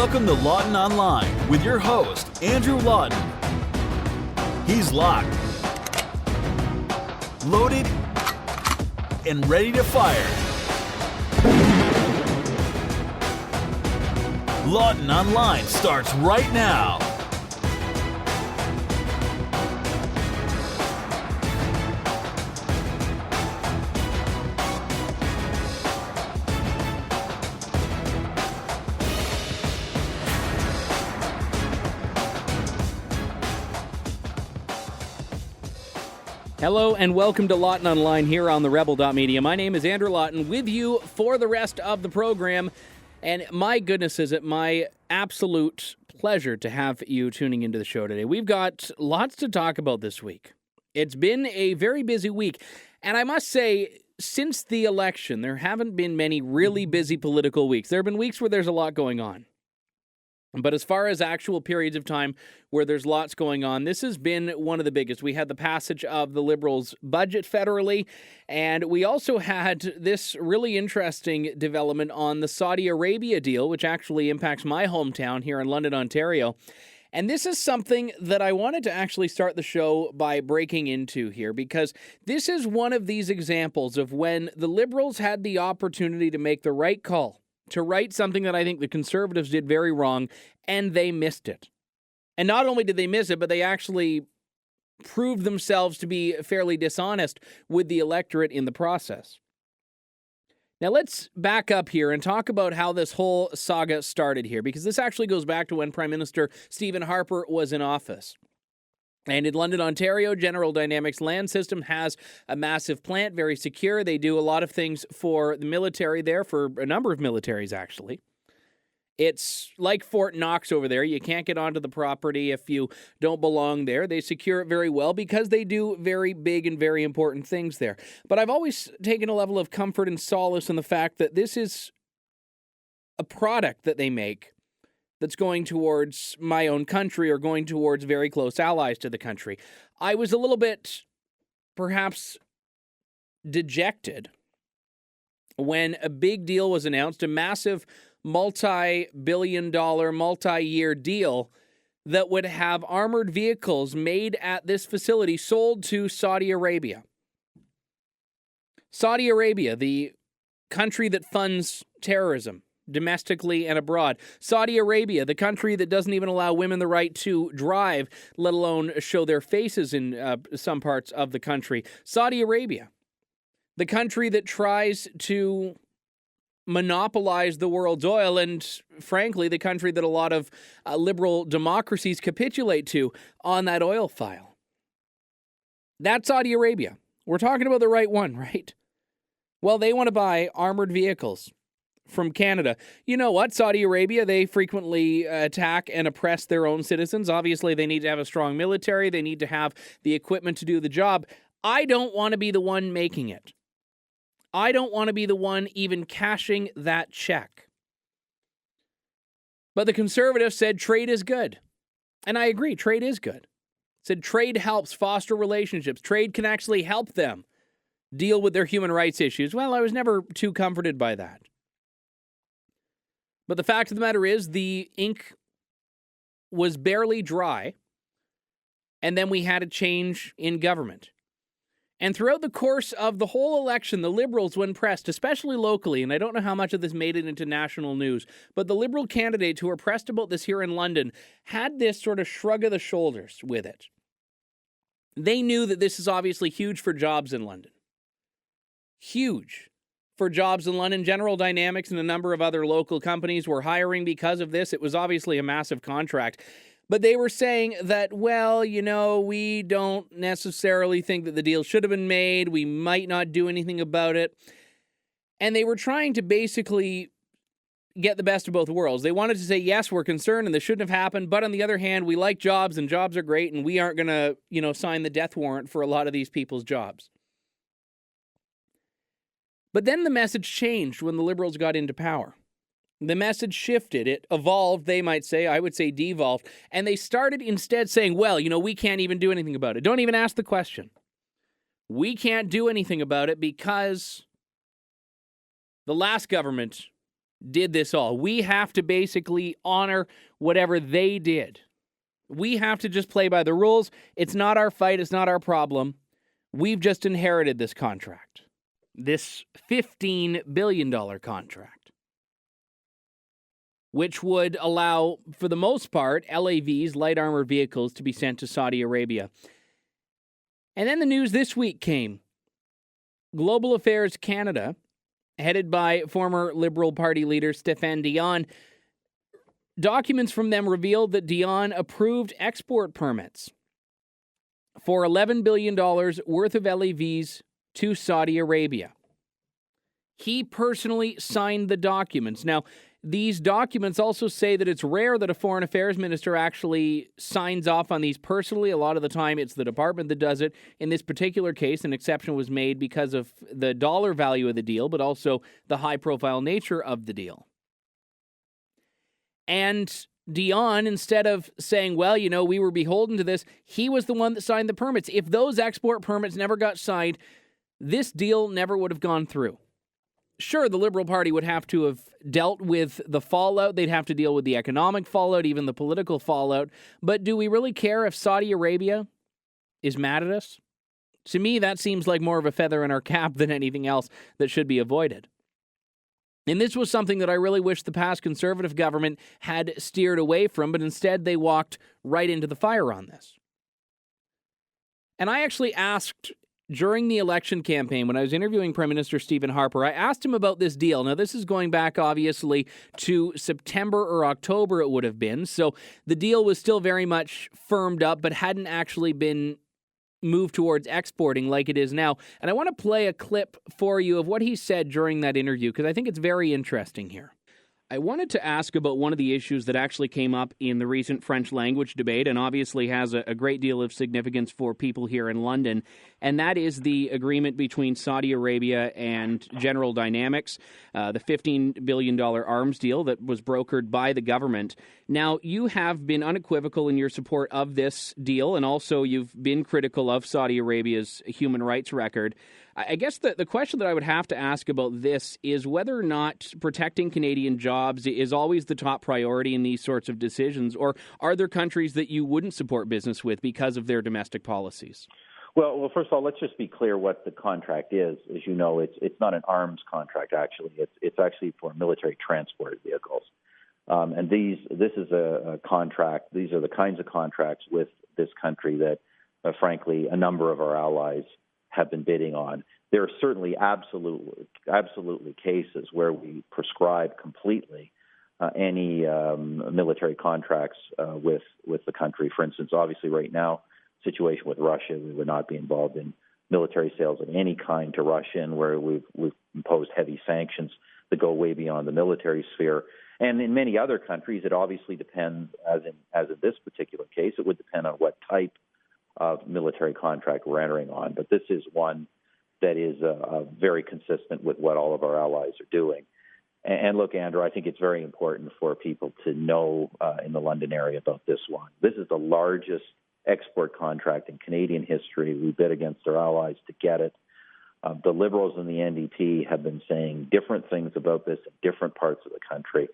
Welcome to Lawton Online with your host, Andrew Lawton. He's locked, loaded, and ready to fire. Lawton Online starts right now. Hello and welcome to Lawton Online here on the Rebel.media. My name is Andrew Lawton with you for the rest of the program. And my goodness, is it my absolute pleasure to have you tuning into the show today. We've got lots to talk about this week. It's been a very busy week. And I must say, since the election, there haven't been many really busy political weeks. There have been weeks where there's a lot going on. But as far as actual periods of time where there's lots going on, this has been one of the biggest. We had the passage of the Liberals' budget federally, and we also had this really interesting development on the Saudi Arabia deal, which actually impacts my hometown here in London, Ontario. And this is something that I wanted to actually start the show by breaking into here, because this is one of these examples of when the Liberals had the opportunity to make the right call, to right something that I think the Conservatives did very wrong, and they missed it. And not only did they miss it, but they actually proved themselves to be fairly dishonest with the electorate in the process. Now let's back up here and talk about how this whole saga started here, because this actually goes back to when Prime Minister Stephen Harper was in office. And in London, Ontario, General Dynamics Land System has a massive plant, very secure. They do a lot of things for the military there, for a number of militaries, actually. It's like Fort Knox over there. You can't get onto the property if you don't belong there. They secure it very well because they do very big and very important things there. But I've always taken a level of comfort and solace in the fact that this is a product that they make that's going towards my own country or going towards very close allies to the country. I was a little bit, perhaps, dejected when a big deal was announced, a massive multi-billion-dollar, multi-year deal that would have armored vehicles made at this facility sold to Saudi Arabia. Saudi Arabia, the country that funds terrorism domestically and abroad. Saudi Arabia, the country that doesn't even allow women the right to drive, let alone show their faces in some parts of the country. Saudi Arabia, the country that tries to monopolize the world's oil, and frankly, the country that a lot of liberal democracies capitulate to on that oil file. That's Saudi Arabia. We're talking about the right one, right? Well, they want to buy armored vehicles from Canada. You know what? Saudi Arabia, they frequently attack and oppress their own citizens. Obviously, they need to have a strong military. They need to have the equipment to do the job. I don't want to be the one making it. I don't want to be the one even cashing that check. But the Conservatives said trade is good. And I agree, trade is good. Said trade helps foster relationships. Trade can actually help them deal with their human rights issues. Well, I was never too comforted by that. But the fact of the matter is, the ink was barely dry, and then we had a change in government. And throughout the course of the whole election, the Liberals, when pressed, especially locally, and I don't know how much of this made it into national news, but the Liberal candidates who were pressed about this here in London had this sort of shrug of the shoulders with it. They knew that this is obviously huge for jobs in London. Huge for jobs in London. General Dynamics and a number of other local companies were hiring because of this. It was obviously a massive contract. But they were saying that, well, you know, we don't necessarily think that the deal should have been made. We might not do anything about it. And they were trying to basically get the best of both worlds. They wanted to say, yes, we're concerned and this shouldn't have happened. But on the other hand, we like jobs and jobs are great. And we aren't going to, sign the death warrant for a lot of these people's jobs. But then the message changed when the Liberals got into power. The message shifted. It evolved, they might say. I would say devolved. And they started instead saying, well, we can't even do anything about it. Don't even ask the question. We can't do anything about it because the last government did this all. We have to basically honor whatever they did. We have to just play by the rules. It's not our fight. It's not our problem. We've just inherited this contract, this $15 billion contract, which would allow, for the most part, LAVs, light armored vehicles, to be sent to Saudi Arabia. And then the news this week came. Global Affairs Canada, headed by former Liberal Party leader Stéphane Dion, documents from them revealed that Dion approved export permits for $11 billion worth of LAVs to Saudi Arabia. He personally signed the documents. Now, these documents also say that it's rare that a foreign affairs minister actually signs off on these personally. A lot of the time, it's the department that does it. In this particular case, an exception was made because of the dollar value of the deal, but also the high-profile nature of the deal. And Dion, instead of saying, well, we were beholden to this, he was the one that signed the permits. If those export permits never got signed, this deal never would have gone through. Sure, the Liberal Party would have to have dealt with the fallout. They'd have to deal with the economic fallout, even the political fallout. But do we really care if Saudi Arabia is mad at us? To me, that seems like more of a feather in our cap than anything else that should be avoided. And this was something that I really wish the past Conservative government had steered away from, but instead they walked right into the fire on this. And I actually asked during the election campaign, when I was interviewing Prime Minister Stephen Harper, I asked him about this deal. Now, this is going back, obviously, to September or October it would have been. So the deal was still very much firmed up, but hadn't actually been moved towards exporting like it is now. And I want to play a clip for you of what he said during that interview, because I think it's very interesting here. I wanted to ask about one of the issues that actually came up in the recent French language debate and obviously has a great deal of significance for people here in London, and that is the agreement between Saudi Arabia and General Dynamics, the $15 billion arms deal that was brokered by the government. Now, you have been unequivocal in your support of this deal, and also you've been critical of Saudi Arabia's human rights record. I guess the question that I would have to ask about this is whether or not protecting Canadian jobs is always the top priority in these sorts of decisions, or are there countries that you wouldn't support business with because of their domestic policies? Well, first of all, let's just be clear what the contract is. As you know, it's not an arms contract, actually. It's actually for military transport vehicles. And this is a contract. These are the kinds of contracts with this country that, frankly, a number of our allies have been bidding on. There are certainly absolutely cases where we prescribe completely any military contracts with the country. For instance, obviously right now, situation with Russia, we would not be involved in military sales of any kind to Russia, and where we've imposed heavy sanctions that go way beyond the military sphere. And in many other countries, it obviously depends, as in this particular case, it would depend on what type of military contract we're entering on. But this is one that is very consistent with what all of our allies are doing. And look, Andrew, I think it's very important for people to know in the London area about this one. This is the largest export contract in Canadian history. We bid against our allies to get it. The Liberals and the NDP have been saying different things about this in different parts of the country,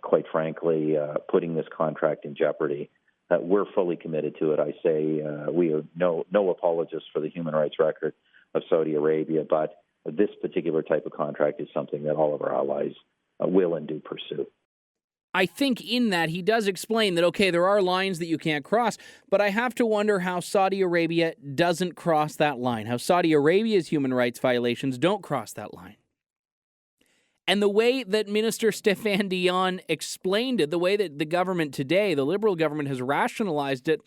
quite frankly, putting this contract in jeopardy. We're fully committed to it. I say we are no apologists for the human rights record of Saudi Arabia, but this particular type of contract is something that all of our allies will and do pursue. I think in that he does explain that, okay, there are lines that you can't cross, but I have to wonder how Saudi Arabia doesn't cross that line, how Saudi Arabia's human rights violations don't cross that line. And the way that Minister Stéphane Dion explained it, the way that the government today, the Liberal government, has rationalized it,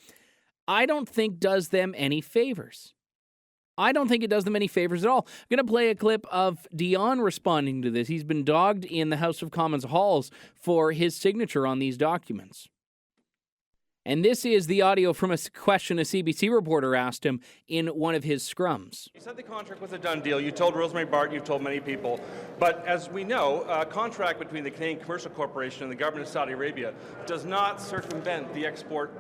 I don't think does them any favors. I don't think it does them any favors at all. I'm going to play a clip of Dion responding to this. He's been dogged in the House of Commons halls for his signature on these documents. And this is the audio from a question a CBC reporter asked him in one of his scrums. You said the contract was a done deal. You told Rosemary Barton, you've told many people. But as we know, a contract between the Canadian Commercial Corporation and the government of Saudi Arabia does not circumvent the export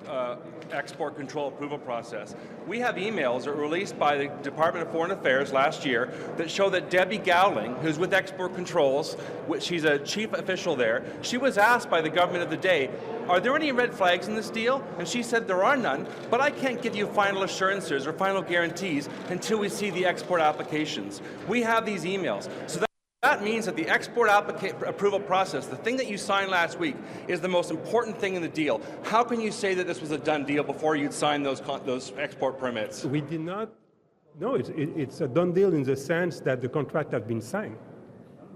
control approval process. We have emails that were released by the Department of Foreign Affairs last year that show that Debbie Gowling, who's with Export Controls, she's a chief official there, she was asked by the government of the day, are there any red flags in this deal? And she said there are none, but I can't give you final assurances or final guarantees until we see the export applications. We have these emails. So that means that the export approval process, the thing that you signed last week, is the most important thing in the deal. How can you say that this was a done deal before you'd signed those export permits? We did not. No, it's a done deal in the sense that the contract has been signed.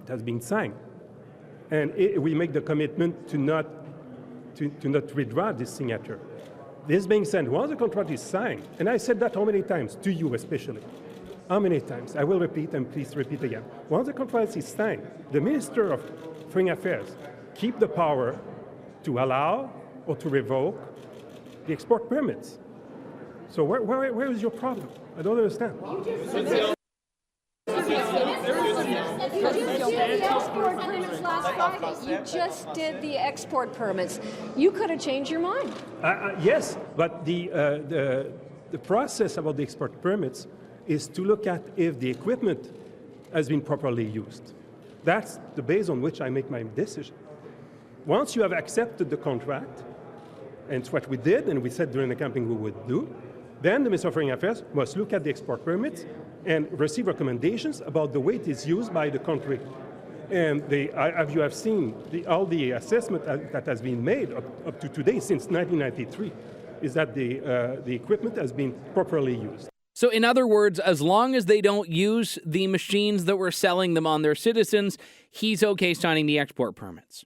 It has been signed. And we make the commitment to not withdraw this signature. This being said, once the contract is signed, and I said that how many times, to you especially, how many times? I will repeat, and please repeat again. Once the contract is signed, the Minister of Foreign Affairs keep the power to allow or to revoke the export permits. So where is your problem? I don't understand. You just did the export permits. You could have changed your mind. Yes, but the process about the export permits is to look at if the equipment has been properly used. That's the base on which I make my decision. Once you have accepted the contract, and it's what we did, and we said during the campaign we would do, then the Minister of Foreign Affairs must look at the export permits and receive recommendations about the way it is used by the country. And as you have seen, all the assessment that has been made up to today, since 1993, is that the equipment has been properly used. So in other words, as long as they don't use the machines that were selling them on their citizens, he's okay signing the export permits.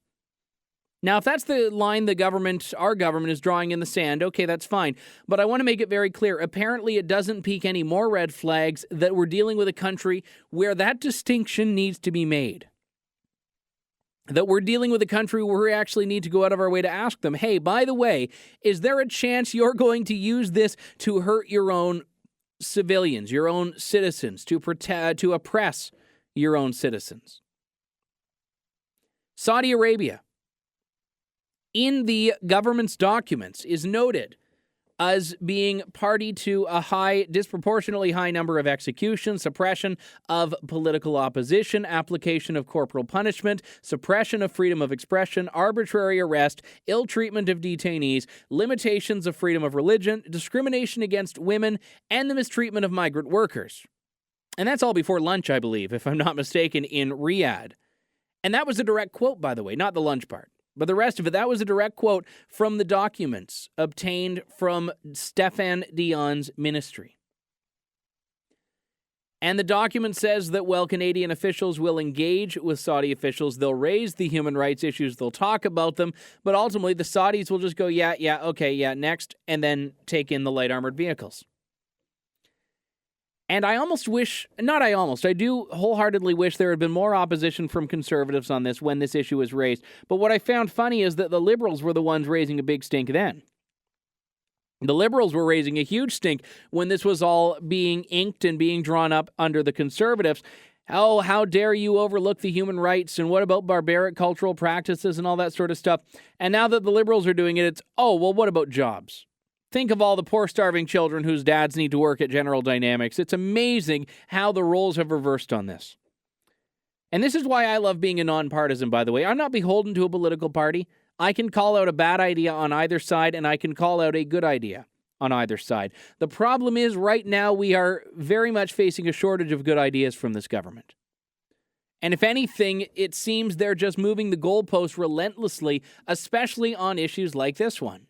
Now, if that's the line our government is drawing in the sand, okay, that's fine. But I want to make it very clear. Apparently, it doesn't pique any more red flags that we're dealing with a country where that distinction needs to be made. That we're dealing with a country where we actually need to go out of our way to ask them, hey, by the way, is there a chance you're going to use this to hurt your own civilians, your own citizens, to oppress your own citizens? Saudi Arabia, in the government's documents, is noted as being party to a disproportionately high number of executions, suppression of political opposition, application of corporal punishment, suppression of freedom of expression, arbitrary arrest, ill treatment of detainees, limitations of freedom of religion, discrimination against women, and the mistreatment of migrant workers. And that's all before lunch, I believe, if I'm not mistaken, in Riyadh. And that was a direct quote, by the way, not the lunch part. But the rest of it, that was a direct quote from the documents obtained from Stéphane Dion's ministry. And the document says that while Canadian officials will engage with Saudi officials, they'll raise the human rights issues, they'll talk about them, but ultimately the Saudis will just go, yeah, next, and then take in the light armored vehicles. And I do wholeheartedly wish there had been more opposition from conservatives on this when this issue was raised. But what I found funny is that the Liberals were the ones raising a big stink then. The Liberals were raising a huge stink when this was all being inked and being drawn up under the Conservatives. Oh, how dare you overlook the human rights, and what about barbaric cultural practices and all that sort of stuff. And now that the Liberals are doing it, it's, oh, well, what about jobs? Think of all the poor, starving children whose dads need to work at General Dynamics. It's amazing how the roles have reversed on this. And this is why I love being a nonpartisan, by the way. I'm not beholden to a political party. I can call out a bad idea on either side, and I can call out a good idea on either side. The problem is, right now, we are very much facing a shortage of good ideas from this government. And if anything, it seems they're just moving the goalposts relentlessly, especially on issues like this one.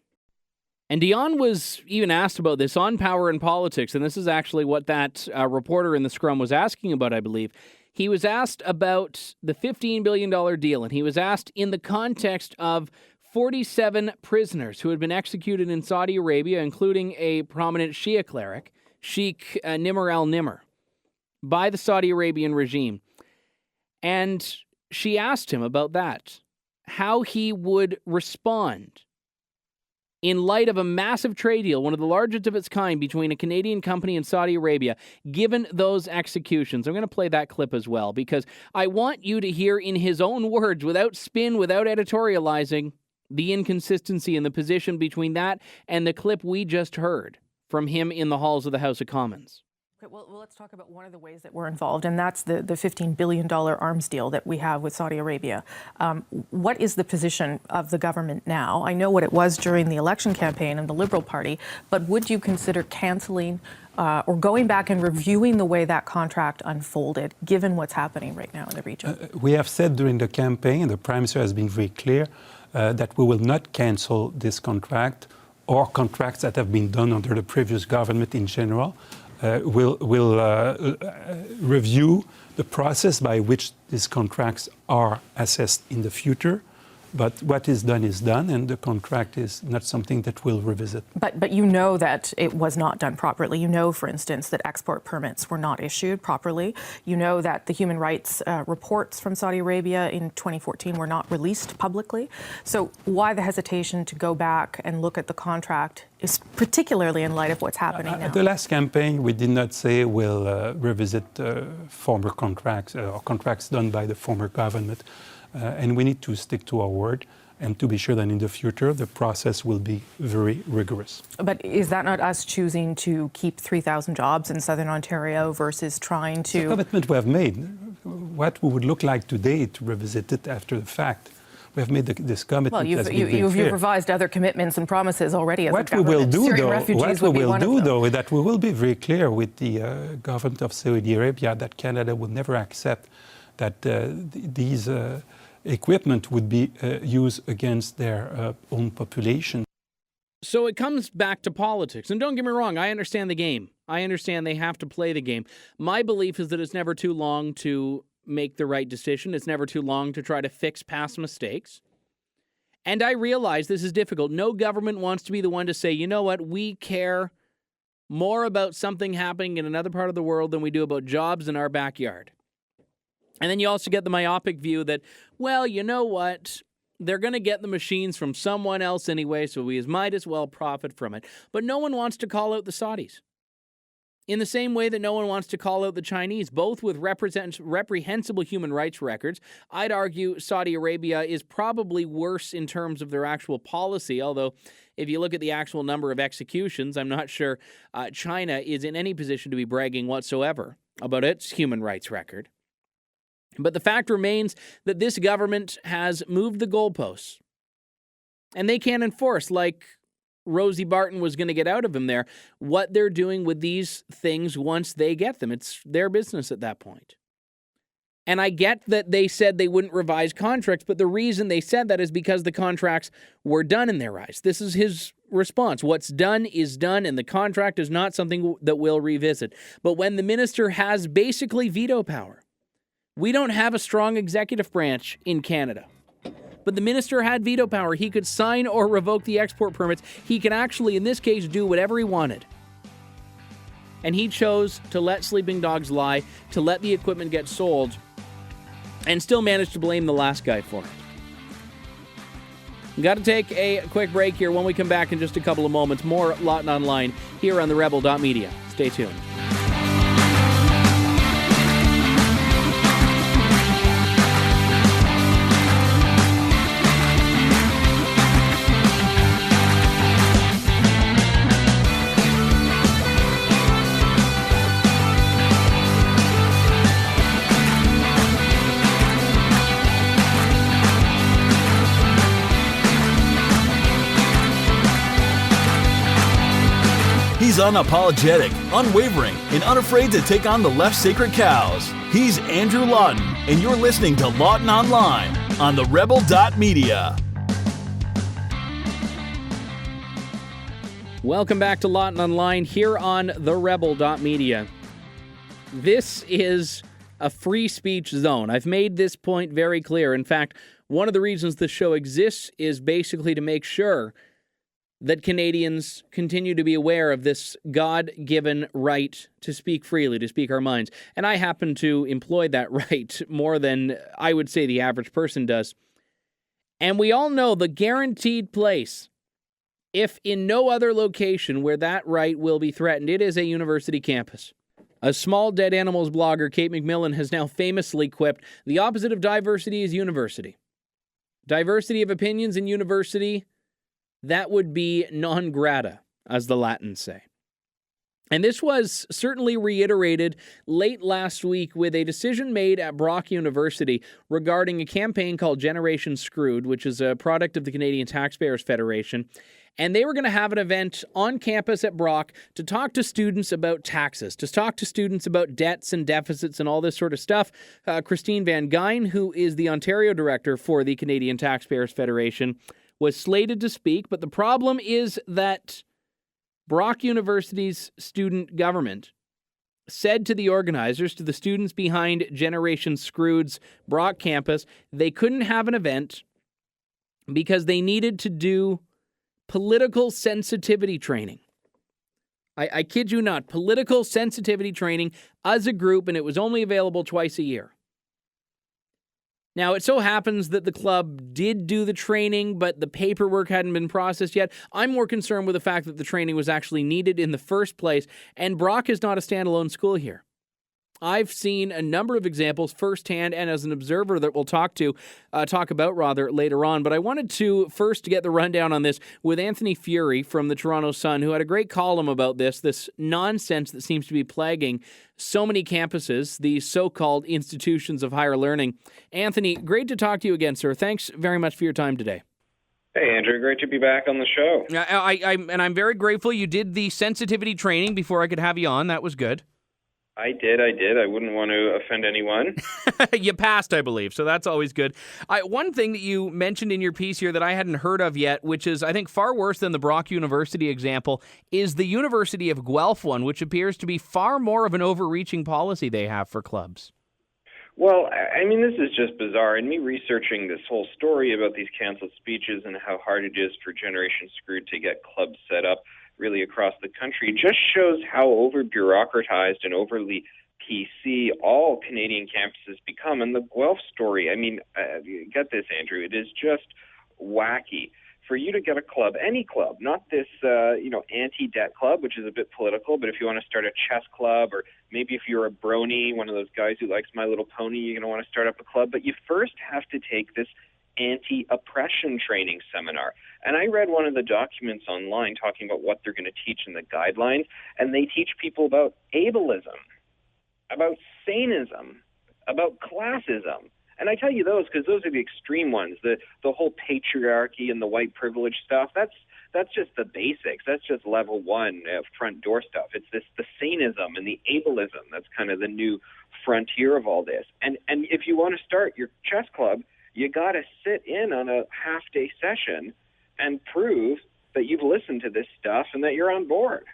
And Dion was even asked about this on Power and Politics, and this is actually what that reporter in the scrum was asking about, I believe. He was asked about the $15 billion deal, and he was asked in the context of 47 prisoners who had been executed in Saudi Arabia, including a prominent Shia cleric, Sheikh Nimr al-Nimr, by the Saudi Arabian regime. And she asked him about that, how he would respond in light of a massive trade deal, one of the largest of its kind, between a Canadian company and Saudi Arabia, given those executions. I'm going to play that clip as well, because I want you to hear in his own words, without spin, without editorializing, the inconsistency in the position between that and the clip we just heard from him in the halls of the House of Commons. Okay, well, let's talk about one of the ways that we're involved, and that's the $15 billion arms deal that we have with Saudi Arabia. What is the position of the government now? I know what it was during the election campaign and the Liberal Party, but would you consider cancelling or going back and reviewing the way that contract unfolded, given what's happening right now in the region? We have said during the campaign, the Prime Minister has been very clear, that we will not cancel this contract or contracts that have been done under the previous government in general. We'll review the process by which these contracts are assessed in the future. But what is done, and the contract is not something that we'll revisit. But you know that it was not done properly. You know, for instance, that export permits were not issued properly. You know that the human rights reports from Saudi Arabia in 2014 were not released publicly. So why the hesitation to go back and look at the contract, is particularly in light of what's happening now? At the last campaign, we did not say we'll revisit former contracts or contracts done by the former government. And we need to stick to our word and to be sure that in the future the process will be very rigorous. But is that not us choosing to keep 3,000 jobs in Southern Ontario versus trying to... It's a commitment we have made. What we would look like today to revisit it after the fact. We have made this commitment. Well, you've revised other commitments and promises already as a government. What we will do, though, is that we will be very clear with the government of Saudi Arabia that Canada will never accept that these equipment would be used against their own population. So it comes back to politics. And don't get me wrong, I understand the game. I understand they have to play the game. My belief is that it's never too long to make the right decision. It's never too long to try to fix past mistakes. And I realize this is difficult. No government wants to be the one to say, you know what, we care more about something happening in another part of the world than we do about jobs in our backyard. And then you also get the myopic view that, well, you know what? They're going to get the machines from someone else anyway, so we might as well profit from it. But no one wants to call out the Saudis. In the same way that no one wants to call out the Chinese, both with reprehensible human rights records. I'd argue Saudi Arabia is probably worse in terms of their actual policy, although if you look at the actual number of executions, I'm not sure China is in any position to be bragging whatsoever about its human rights record. But the fact remains that this government has moved the goalposts. And they can't enforce, like Rosie Barton was going to get out of him there, what they're doing with these things once they get them. It's their business at that point. And I get that they said they wouldn't revise contracts, but the reason they said that is because the contracts were done in their eyes. This is his response. What's done is done, and the contract is not something that we'll revisit. But when the minister has basically veto power, we don't have a strong executive branch in Canada. But the minister had veto power. He could sign or revoke the export permits. He can actually, in this case, do whatever he wanted. And he chose to let sleeping dogs lie, to let the equipment get sold, and still managed to blame the last guy for it. Got to take a quick break here. When we come back in just a couple of moments, more Lawton Online here on the rebel.media. Stay tuned. He's unapologetic, unwavering, and unafraid to take on the left's sacred cows. He's Andrew Lawton, and you're listening to Lawton Online on the rebel.media. Welcome back to Lawton Online here on the rebel.media. This is a free speech zone. I've made this point very clear. In fact, one of the reasons the show exists is basically to make sure that Canadians continue to be aware of this God-given right to speak freely, to speak our minds. And I happen to employ that right more than I would say the average person does. And we all know the guaranteed place if in no other location where that right will be threatened, it is a university campus. A small dead animals blogger, Kate McMillan, has now famously quipped, "The opposite of diversity is university." Diversity of opinions in university, that would be non grata, as the Latins say. And this was certainly reiterated late last week with a decision made at Brock University regarding a campaign called Generation Screwed, which is a product of the Canadian Taxpayers Federation. And they were going to have an event on campus at Brock to talk to students about taxes, to talk to students about debts and deficits and all this sort of stuff. Christine Van Gyn, who is the Ontario director for the Canadian Taxpayers Federation, was slated to speak. But the problem is that Brock University's student government said to the organizers, to the students behind Generation Screwed's Brock campus, they couldn't have an event because they needed to do political sensitivity training. I kid you not, political sensitivity training as a group, and it was only available twice a year. Now, it so happens that the club did do the training, but the paperwork hadn't been processed yet. I'm more concerned with the fact that the training was actually needed in the first place, and Brock is not a standalone school here. I've seen a number of examples firsthand and as an observer that we'll talk about later on. But I wanted to first get the rundown on this with Anthony Furey from the Toronto Sun, who had a great column about this nonsense that seems to be plaguing so many campuses, these so-called institutions of higher learning. Anthony, great to talk to you again, sir. Thanks very much for your time today. Hey, Andrew. Great to be back on the show. I'm very grateful you did the sensitivity training before I could have you on. That was good. I did. I wouldn't want to offend anyone. You passed, I believe, so that's always good. One thing that you mentioned in your piece here that I hadn't heard of yet, which is, I think, far worse than the Brock University example, is the University of Guelph one, which appears to be far more of an overreaching policy they have for clubs. Well, I mean, this is just bizarre. And me researching this whole story about these canceled speeches and how hard it is for Generation Screwed to get clubs set up really across the country just shows how over-bureaucratized and overly PC all Canadian campuses become. And the Guelph story, I mean, get this, Andrew, it is just wacky. For you to get a club, any club, not this, anti-debt club, which is a bit political, but if you want to start a chess club, or maybe if you're a brony, one of those guys who likes My Little Pony, you're going to want to start up a club. But you first have to take this anti-oppression training seminar. And I read one of the documents online talking about what they're going to teach in the guidelines, and they teach people about ableism, about saneism, about classism. And I tell you those because those are the extreme ones. The whole patriarchy and the white privilege stuff, that's just the basics. That's just level one, front door stuff. It's the saneism and the ableism. That's kind of the new frontier of all this. And if you want to start your chess club, you got to sit in on a half-day session and prove that you've listened to this stuff and that you're on board.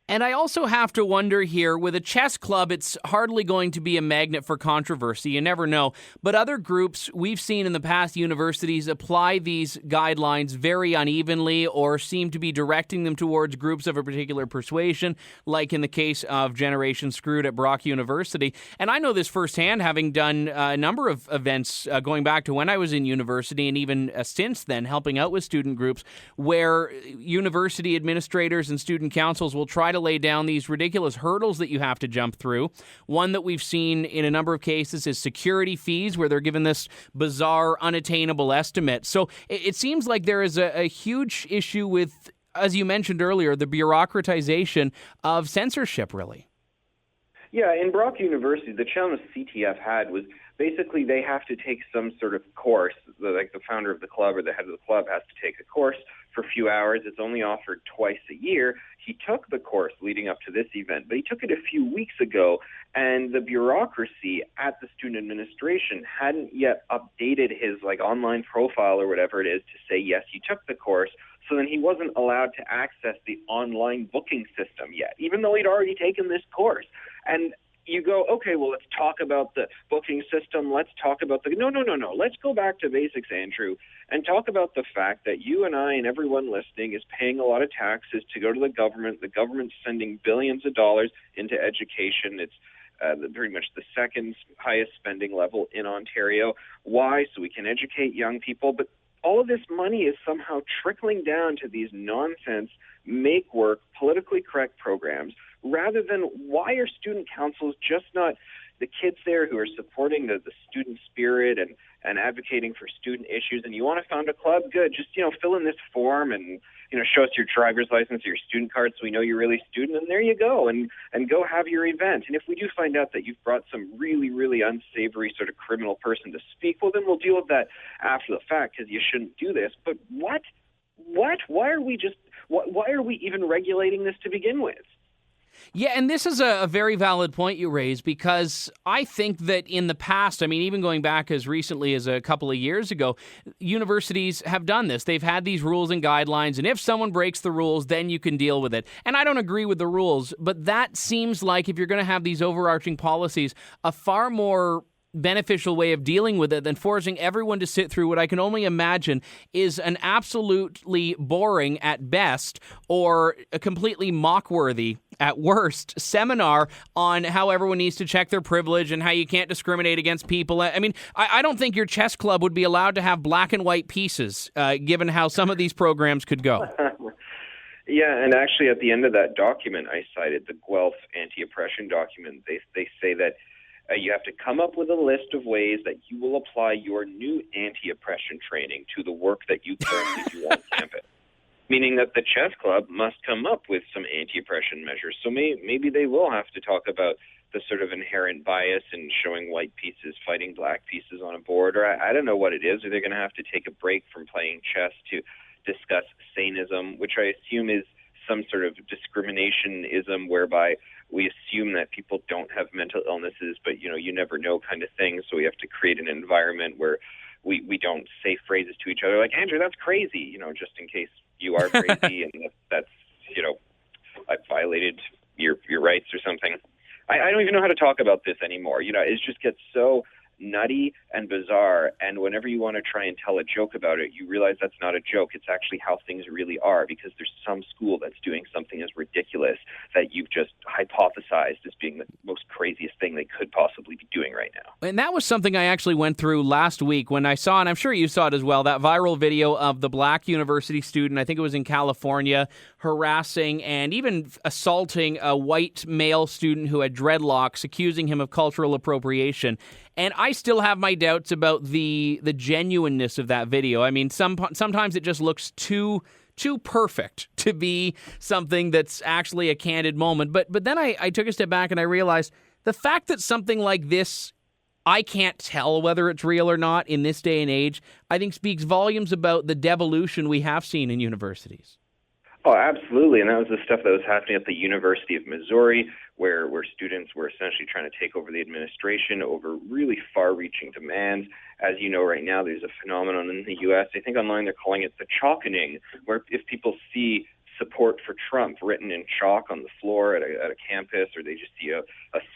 And I also have to wonder here, with a chess club, it's hardly going to be a magnet for controversy. You never know. But other groups we've seen in the past, universities apply these guidelines very unevenly or seem to be directing them towards groups of a particular persuasion, like in the case of Generation Screwed at Brock University. And I know this firsthand, having done a number of events going back to when I was in university and even since then, helping out with student groups, where university administrators and student councils will try to lay down these ridiculous hurdles that you have to jump through. One that we've seen in a number of cases is security fees, where they're given this bizarre, unattainable estimate. So it seems like there is a huge issue with, as you mentioned earlier, the bureaucratization of censorship, really. Yeah, in Brock University, the challenge CTF had was basically they have to take some sort of course, like the founder of the club or the head of the club has to take a course for a few hours. It's only offered twice a year. He took the course leading up to this event, but he took it a few weeks ago, and the bureaucracy at the student administration hadn't yet updated his online profile or whatever it is to say, yes, you took the course. So then he wasn't allowed to access the online booking system yet, even though he'd already taken this course. And you go, okay, well, let's talk about the booking system. Let's talk about No. Let's go back to basics, Andrew, and talk about the fact that you and I and everyone listening is paying a lot of taxes to go to the government. The government's sending billions of dollars into education. It's pretty much the second highest spending level in Ontario. Why? So we can educate young people. But all of this money is somehow trickling down to these nonsense, make-work, politically correct programs, rather than why are student councils just not the kids there who are supporting the student spirit and advocating for student issues? And you want to found a club? Good. Just, fill in this form and, show us your driver's license or your student card so we know you're really a student, and there you go, and go have your event. And if we do find out that you've brought some really, really unsavory sort of criminal person to speak, well, then we'll deal with that after the fact, because you shouldn't do this. But what? Why are we even regulating this to begin with? Yeah, and this is a very valid point you raise, because I think that in the past, even going back as recently as a couple of years ago, universities have done this. They've had these rules and guidelines, and if someone breaks the rules, then you can deal with it. And I don't agree with the rules, but that seems like, if you're going to have these overarching policies, a far more beneficial way of dealing with it than forcing everyone to sit through what I can only imagine is an absolutely boring at best, or a completely mock-worthy at worst, seminar on how everyone needs to check their privilege and how you can't discriminate against people. I don't think your chess club would be allowed to have black and white pieces, given how some of these programs could go. Yeah, and actually at the end of that document I cited, the Guelph anti-oppression document, they say that you have to come up with a list of ways that you will apply your new anti-oppression training to the work that you currently do on campus. Meaning that the chess club must come up with some anti-oppression measures. So maybe they will have to talk about the sort of inherent bias in showing white pieces fighting black pieces on a board, or I don't know what it is. Or they're going to have to take a break from playing chess to discuss saneism, which I assume is some sort of discrimination-ism whereby we assume that people don't have mental illnesses, but, you never know kind of thing. So we have to create an environment where we don't say phrases to each other like, Andrew, that's crazy, just in case you are crazy and that's, I've violated your rights or something. I don't even know how to talk about this anymore. It just gets so nutty and bizarre, and whenever you want to try and tell a joke about it, you realize that's not a joke. It's actually how things really are, because there's some school that's doing something as ridiculous that you've just hypothesized as being the most craziest thing they could possibly be doing right now. And that was something I actually went through last week when I saw, and I'm sure you saw it as well, that viral video of the black university student, I think it was in California, harassing and even assaulting a white male student who had dreadlocks, accusing him of cultural appropriation. And I still have my doubts about the genuineness of that video. Sometimes it just looks too perfect to be something that's actually a candid moment. But then I took a step back and I realized the fact that something like this, I can't tell whether it's real or not in this day and age, I think speaks volumes about the devolution we have seen in universities. Oh, absolutely. And that was the stuff that was happening at the University of Missouri, where students were essentially trying to take over the administration over really far-reaching demands. As you know, right now, there's a phenomenon in the U.S., I think online they're calling it the chalkening, where if people see support for Trump written in chalk on the floor at a campus, or they just see a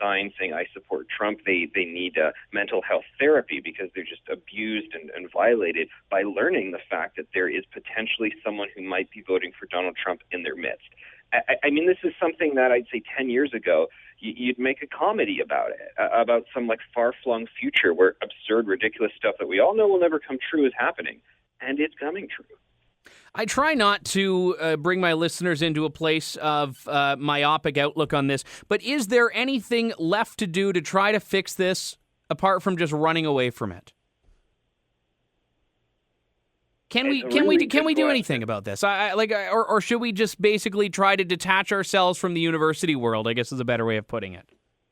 sign saying, I support Trump, they need mental health therapy because they're just abused and violated by learning the fact that there is potentially someone who might be voting for Donald Trump in their midst. This is something that I'd say 10 years ago, you'd make a comedy about it, about some far-flung future where absurd, ridiculous stuff that we all know will never come true is happening. And it's coming true. I try not to bring my listeners into a place of myopic outlook on this, but is there anything left to do to try to fix this apart from just running away from it? Can we do anything about this? Or should we just basically try to detach ourselves from the university world, I guess is a better way of putting it.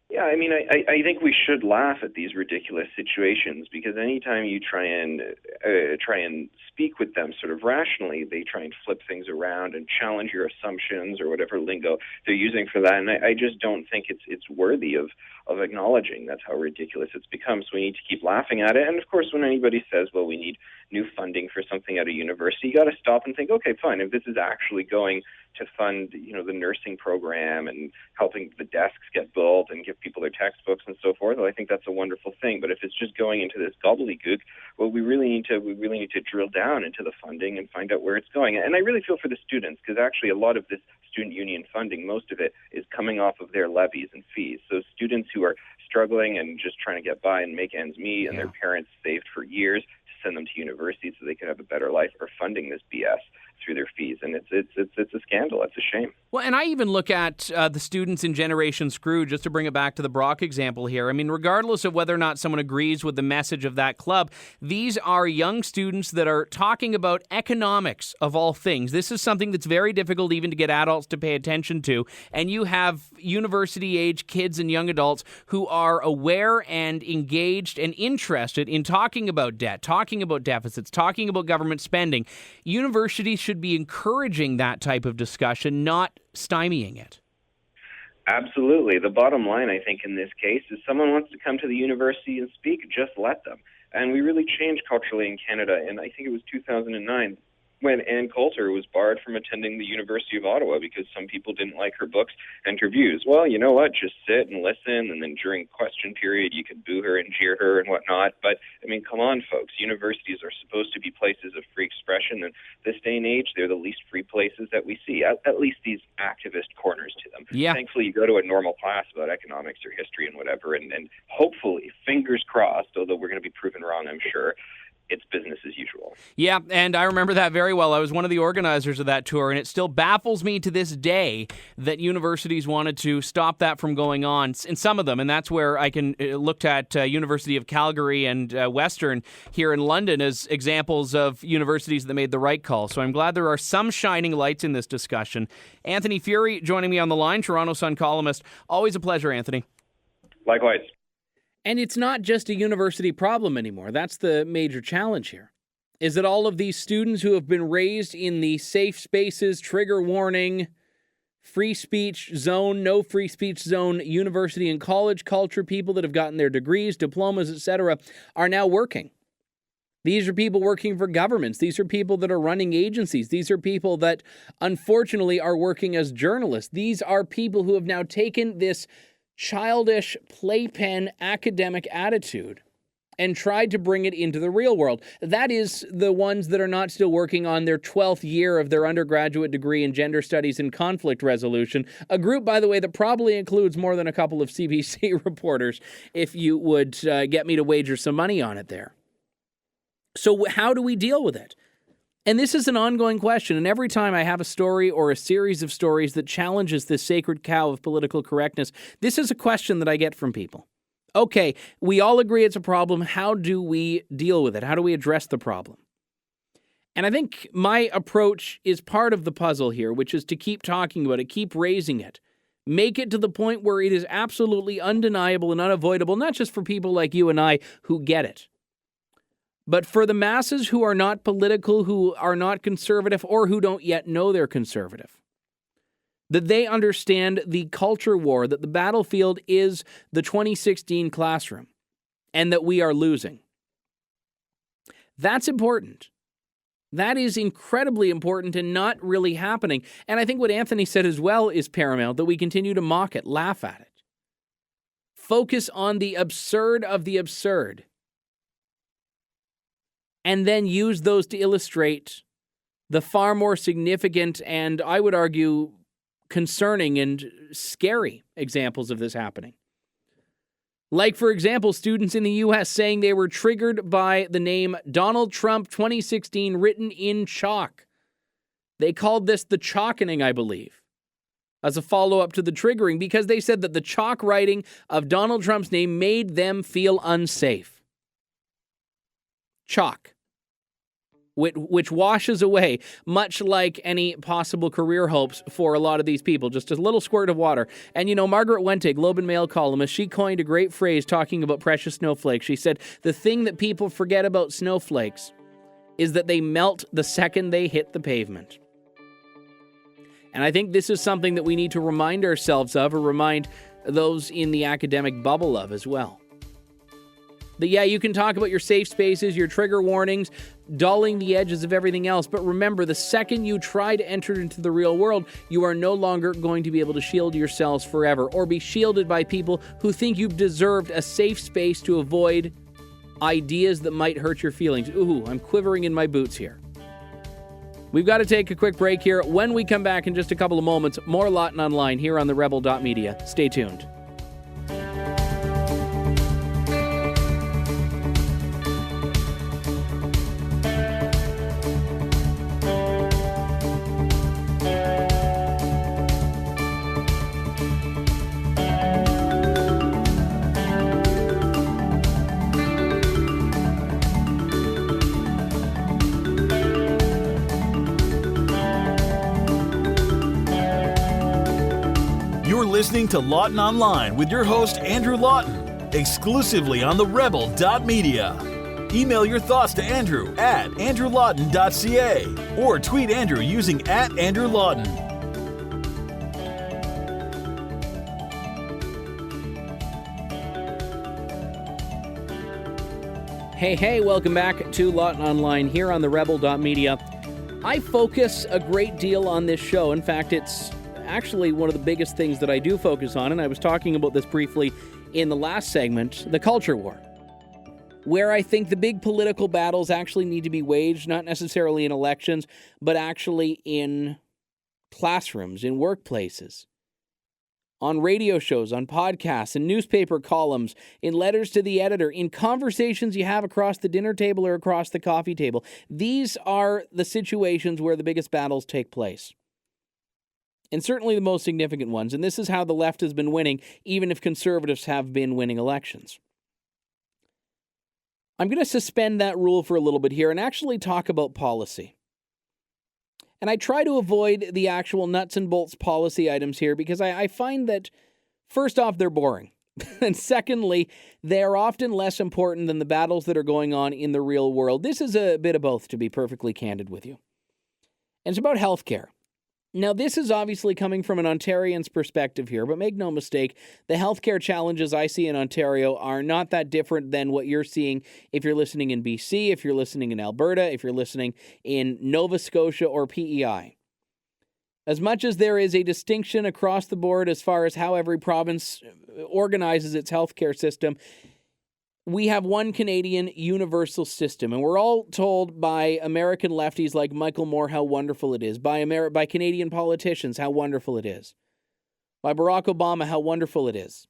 Yeah, I think we should laugh at these ridiculous situations, because anytime you try and speak with them sort of rationally, they try and flip things around and challenge your assumptions or whatever lingo they're using for that. And I just don't think it's worthy of acknowledging that's how ridiculous it's become. So we need to keep laughing at it. And of course, when anybody says, well, we need new funding for something at a university, you got to stop and think, okay, fine, if this is actually going to fund, the nursing program and helping the desks get built and give people their textbooks and so forth, well, I think that's a wonderful thing. But if it's just going into this gobbledygook, well, we really need to drill down into the funding and find out where it's going. And I really feel for the students, because actually a lot of this student union funding, most of it is coming off of their levies and fees. So students who are struggling and just trying to get by and make ends meet, and their parents saved for years, send them to university so they can have a better life, are funding this BS through their fees. And it's a scandal. It's a shame. Well, and I even look at the students in Generation Screw, just to bring it back to the Brock example here. I mean, regardless of whether or not someone agrees with the message of that club, these are young students that are talking about economics of all things. This is something that's very difficult even to get adults to pay attention to. And you have university-age kids and young adults who are aware and engaged and interested in talking about debt, talking about deficits, talking about government spending. Universities should be encouraging that type of discussion, not stymieing it. Absolutely. The bottom line, I think, in this case is someone wants to come to the university and speak, just let them. And we really changed culturally in Canada, and I think it was 2009 when Ann Coulter was barred from attending the University of Ottawa because some people didn't like her books and her views. Well, you know what? Just sit and listen, and then during question period, you could boo her and jeer her and whatnot. But, I mean, come on, folks. Universities are supposed to be places of free expression, and this day and age, they're the least free places that we see, at least these activist corners to them. Yeah. Thankfully, you go to a normal class about economics or history and whatever, and hopefully, fingers crossed, although we're going to be proven wrong, I'm sure, it's business as usual. Yeah, and I remember that very well. I was one of the organizers of that tour, and it still baffles me to this day that universities wanted to stop that from going on, in some of them, and that's where I can look at University of Calgary and Western here in London as examples of universities that made the right call. So I'm glad there are some shining lights in this discussion. Anthony Furey joining me on the line, Toronto Sun columnist. Always a pleasure, Anthony. Likewise. And it's not just a university problem anymore. That's the major challenge here, is that all of these students who have been raised in the safe spaces, trigger warning, free speech zone, no free speech zone, university and college culture, people that have gotten their degrees, diplomas, etc., are now working. These are people working for governments. These are people that are running agencies. These are people that, unfortunately, are working as journalists. These are people who have now taken this childish playpen academic attitude and tried to bring it into the real world. That is the ones that are not still working on their 12th year of their undergraduate degree in gender studies and conflict resolution, a group, by the way, that probably includes more than a couple of CBC reporters, if you would get me to wager some money on it there. So how do we deal with it? And this is an ongoing question, and every time I have a story or a series of stories that challenges this sacred cow of political correctness, this is a question that I get from people. Okay, we all agree it's a problem. How do we deal with it? How do we address the problem? And I think my approach is part of the puzzle here, which is to keep talking about it, keep raising it, make it to the point where it is absolutely undeniable and unavoidable, not just for people like you and I who get it, but for the masses who are not political, who are not conservative, or who don't yet know they're conservative. That they understand the culture war, that the battlefield is the 2016 classroom, and that we are losing. That's important. That is incredibly important and not really happening. And I think what Anthony said as well is paramount, that we continue to mock it, laugh at it. Focus on the absurd of the absurd. And then use those to illustrate the far more significant and, I would argue, concerning and scary examples of this happening. Like, for example, students in the U.S. saying they were triggered by the name Donald Trump 2016 written in chalk. They called this the chalkening, I believe, as a follow-up to the triggering, because they said that the chalk writing of Donald Trump's name made them feel unsafe. Chalk, which washes away, much like any possible career hopes for a lot of these people, just a little squirt of water. And, you know, Margaret Wente, Globe and Mail columnist, she coined a great phrase talking about precious snowflakes. She said, the thing that people forget about snowflakes is that they melt the second they hit the pavement. And I think this is something that we need to remind ourselves of, or remind those in the academic bubble of as well. That, yeah, you can talk about your safe spaces, your trigger warnings, dulling the edges of everything else. But remember, the second you try to enter into the real world, you are no longer going to be able to shield yourselves forever, or be shielded by people who think you've deserved a safe space to avoid ideas that might hurt your feelings. Ooh, I'm quivering in my boots here. We've got to take a quick break here. When we come back in just a couple of moments, more Lawton Online here on the Rebel.media. Stay tuned. You're listening to Lawton Online with your host, Andrew Lawton, exclusively on the rebel.media. Email your thoughts to Andrew at andrewlawton.ca or tweet Andrew using @AndrewLawton. Hey, welcome back to Lawton Online here on the rebel.media. I focus a great deal on this show. In fact, it's actually one of the biggest things that I do focus on, and I was talking about this briefly in the last segment, the culture war, where I think the big political battles actually need to be waged, not necessarily in elections, but actually in classrooms, in workplaces, on radio shows, on podcasts, in newspaper columns, in letters to the editor, in conversations you have across the dinner table or across the coffee table. These are the situations where the biggest battles take place. And certainly the most significant ones. And this is how the left has been winning, even if conservatives have been winning elections. I'm going to suspend that rule for a little bit here and actually talk about policy. And I try to avoid the actual nuts and bolts policy items here because I find that, first off, they're boring. And secondly, they're often less important than the battles that are going on in the real world. This is a bit of both, to be perfectly candid with you. And it's about healthcare. Now, this is obviously coming from an Ontarian's perspective here, but make no mistake, the healthcare challenges I see in Ontario are not that different than what you're seeing if you're listening in BC, if you're listening in Alberta, if you're listening in Nova Scotia or PEI. As much as there is a distinction across the board as far as how every province organizes its healthcare system, we have one Canadian universal system, and we're all told by American lefties like Michael Moore how wonderful it is, by Canadian politicians how wonderful it is, by Barack Obama how wonderful it is.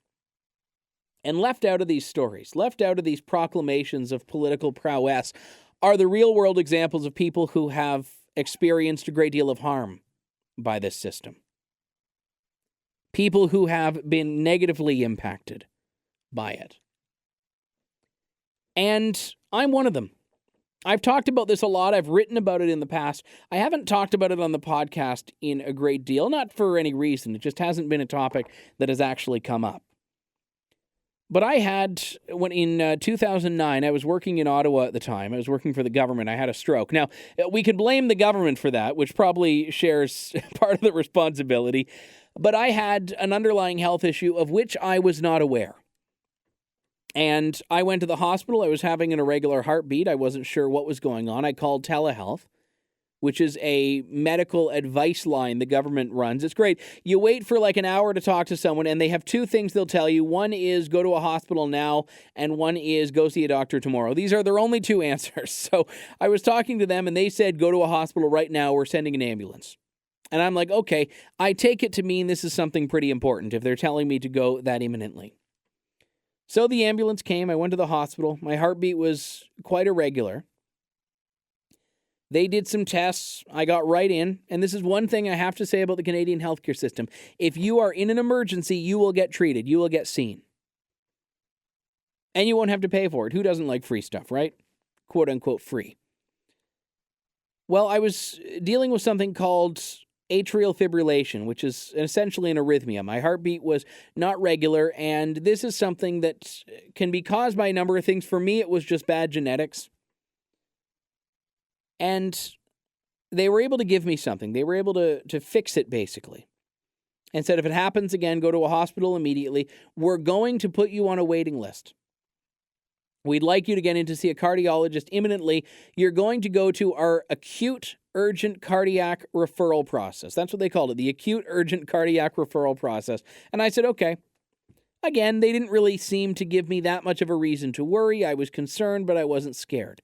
And left out of these stories, left out of these proclamations of political prowess, are the real-world examples of people who have experienced a great deal of harm by this system. People who have been negatively impacted by it. And I'm one of them. I've talked about this a lot. I've written about it in the past. I haven't talked about it on the podcast in a great deal, not for any reason. It just hasn't been a topic that has actually come up. But I had, when in 2009, I was working in Ottawa at the time. I was working for the government. I had a stroke. Now, we can blame the government for that, which probably shares part of the responsibility. But I had an underlying health issue of which I was not aware. And I went to the hospital. I was having an irregular heartbeat. I wasn't sure what was going on. I called telehealth, which is a medical advice line the government runs. It's great. You wait for like an hour to talk to someone, and they have two things they'll tell you. One is go to a hospital now, and one is go see a doctor tomorrow. These are their only two answers. So I was talking to them, and they said, go to a hospital right now. We're sending an ambulance. And I'm like, okay, I take it to mean this is something pretty important if they're telling me to go that imminently. So the ambulance came. I went to the hospital. My heartbeat was quite irregular. They did some tests. I got right in. And this is one thing I have to say about the Canadian healthcare system. If you are in an emergency, you will get treated. You will get seen. And you won't have to pay for it. Who doesn't like free stuff, right? Quote unquote free. Well, I was dealing with something called atrial fibrillation, which is essentially an arrhythmia. My heartbeat was not regular, and this is something that can be caused by a number of things. For me, it was just bad genetics. And they were able to give me something. They were able to fix it, basically. And said, if it happens again, go to a hospital immediately. We're going to put you on a waiting list. We'd like you to get in to see a cardiologist imminently. You're going to go to our acute urgent cardiac referral process. That's what they called it, the acute urgent cardiac referral process. And I said, okay. Again, they didn't really seem to give me that much of a reason to worry. I was concerned, but I wasn't scared.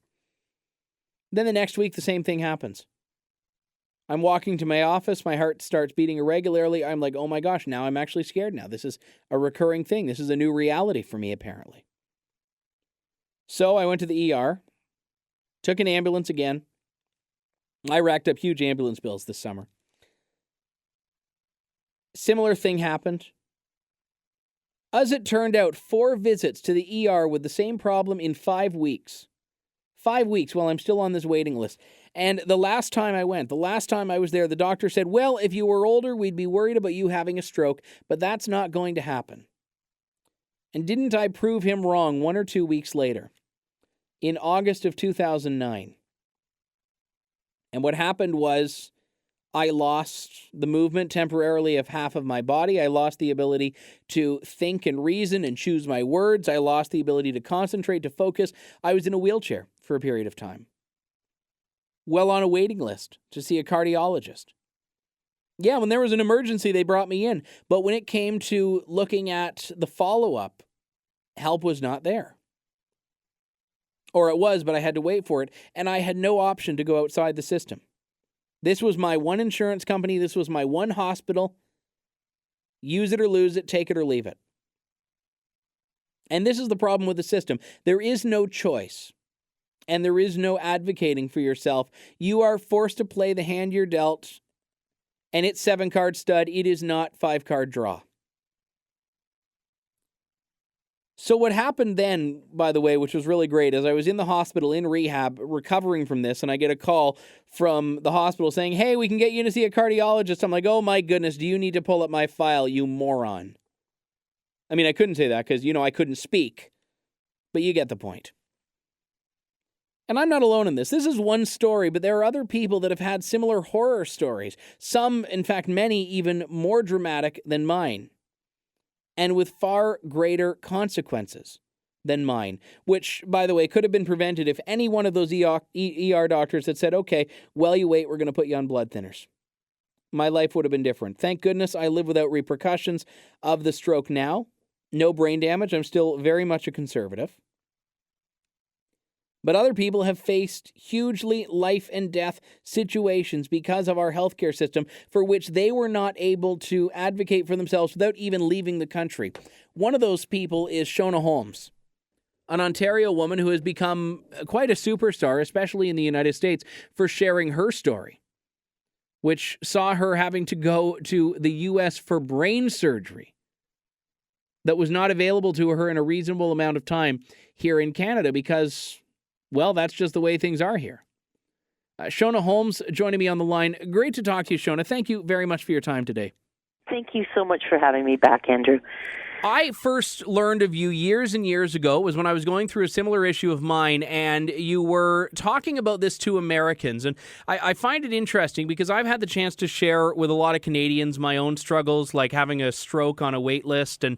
Then the next week, the same thing happens. I'm walking to my office. My heart starts beating irregularly. I'm like, oh my gosh, now I'm actually scared now. This is a recurring thing. This is a new reality for me, apparently. So I went to the ER, took an ambulance again. I racked up huge ambulance bills this summer. Similar thing happened. As it turned out, 4 visits to the ER with the same problem in 5 weeks. 5 weeks while I'm still on this waiting list. And the last time I was there, the doctor said, well, if you were older, we'd be worried about you having a stroke, but that's not going to happen. And didn't I prove him wrong 1 or 2 weeks later, in August of 2009? And what happened was I lost the movement temporarily of half of my body. I lost the ability to think and reason and choose my words. I lost the ability to concentrate, to focus. I was in a wheelchair for a period of time. Well, on a waiting list to see a cardiologist. Yeah, when there was an emergency, they brought me in. But when it came to looking at the follow-up, help was not there. Or it was, but I had to wait for it. And I had no option to go outside the system. This was my one insurance company. This was my one hospital. Use it or lose it, take it or leave it. And this is the problem with the system. There is no choice. And there is no advocating for yourself. You are forced to play the hand you're dealt. And it's 7-card stud. It is not 5-card draw. So what happened then, by the way, which was really great, is I was in the hospital in rehab recovering from this, and I get a call from the hospital saying, hey, we can get you to see a cardiologist. I'm like, oh my goodness, do you need to pull up my file, you moron? I mean, I couldn't say that because, I couldn't speak, but you get the point. And I'm not alone in this. This is one story, but there are other people that have had similar horror stories. Some, in fact, many even more dramatic than mine. And with far greater consequences than mine, which, by the way, could have been prevented if any one of those ER doctors had said, okay, while you wait, we're going to put you on blood thinners. My life would have been different. Thank goodness I live without repercussions of the stroke now. No brain damage. I'm still very much a conservative. But other people have faced hugely life and death situations because of our healthcare system for which they were not able to advocate for themselves without even leaving the country. One of those people is Shona Holmes, an Ontario woman who has become quite a superstar, especially in the United States, for sharing her story, which saw her having to go to the U.S. for brain surgery that was not available to her in a reasonable amount of time here in Canada because, well, that's just the way things are here. Shona Holmes joining me on the line. Great to talk to you, Shona. Thank you very much for your time today. Thank you so much for having me back, Andrew. I first learned of you years and years ago. It was when I was going through a similar issue of mine, and you were talking about this to Americans. And I find it interesting because I've had the chance to share with a lot of Canadians my own struggles, like having a stroke on a wait list. And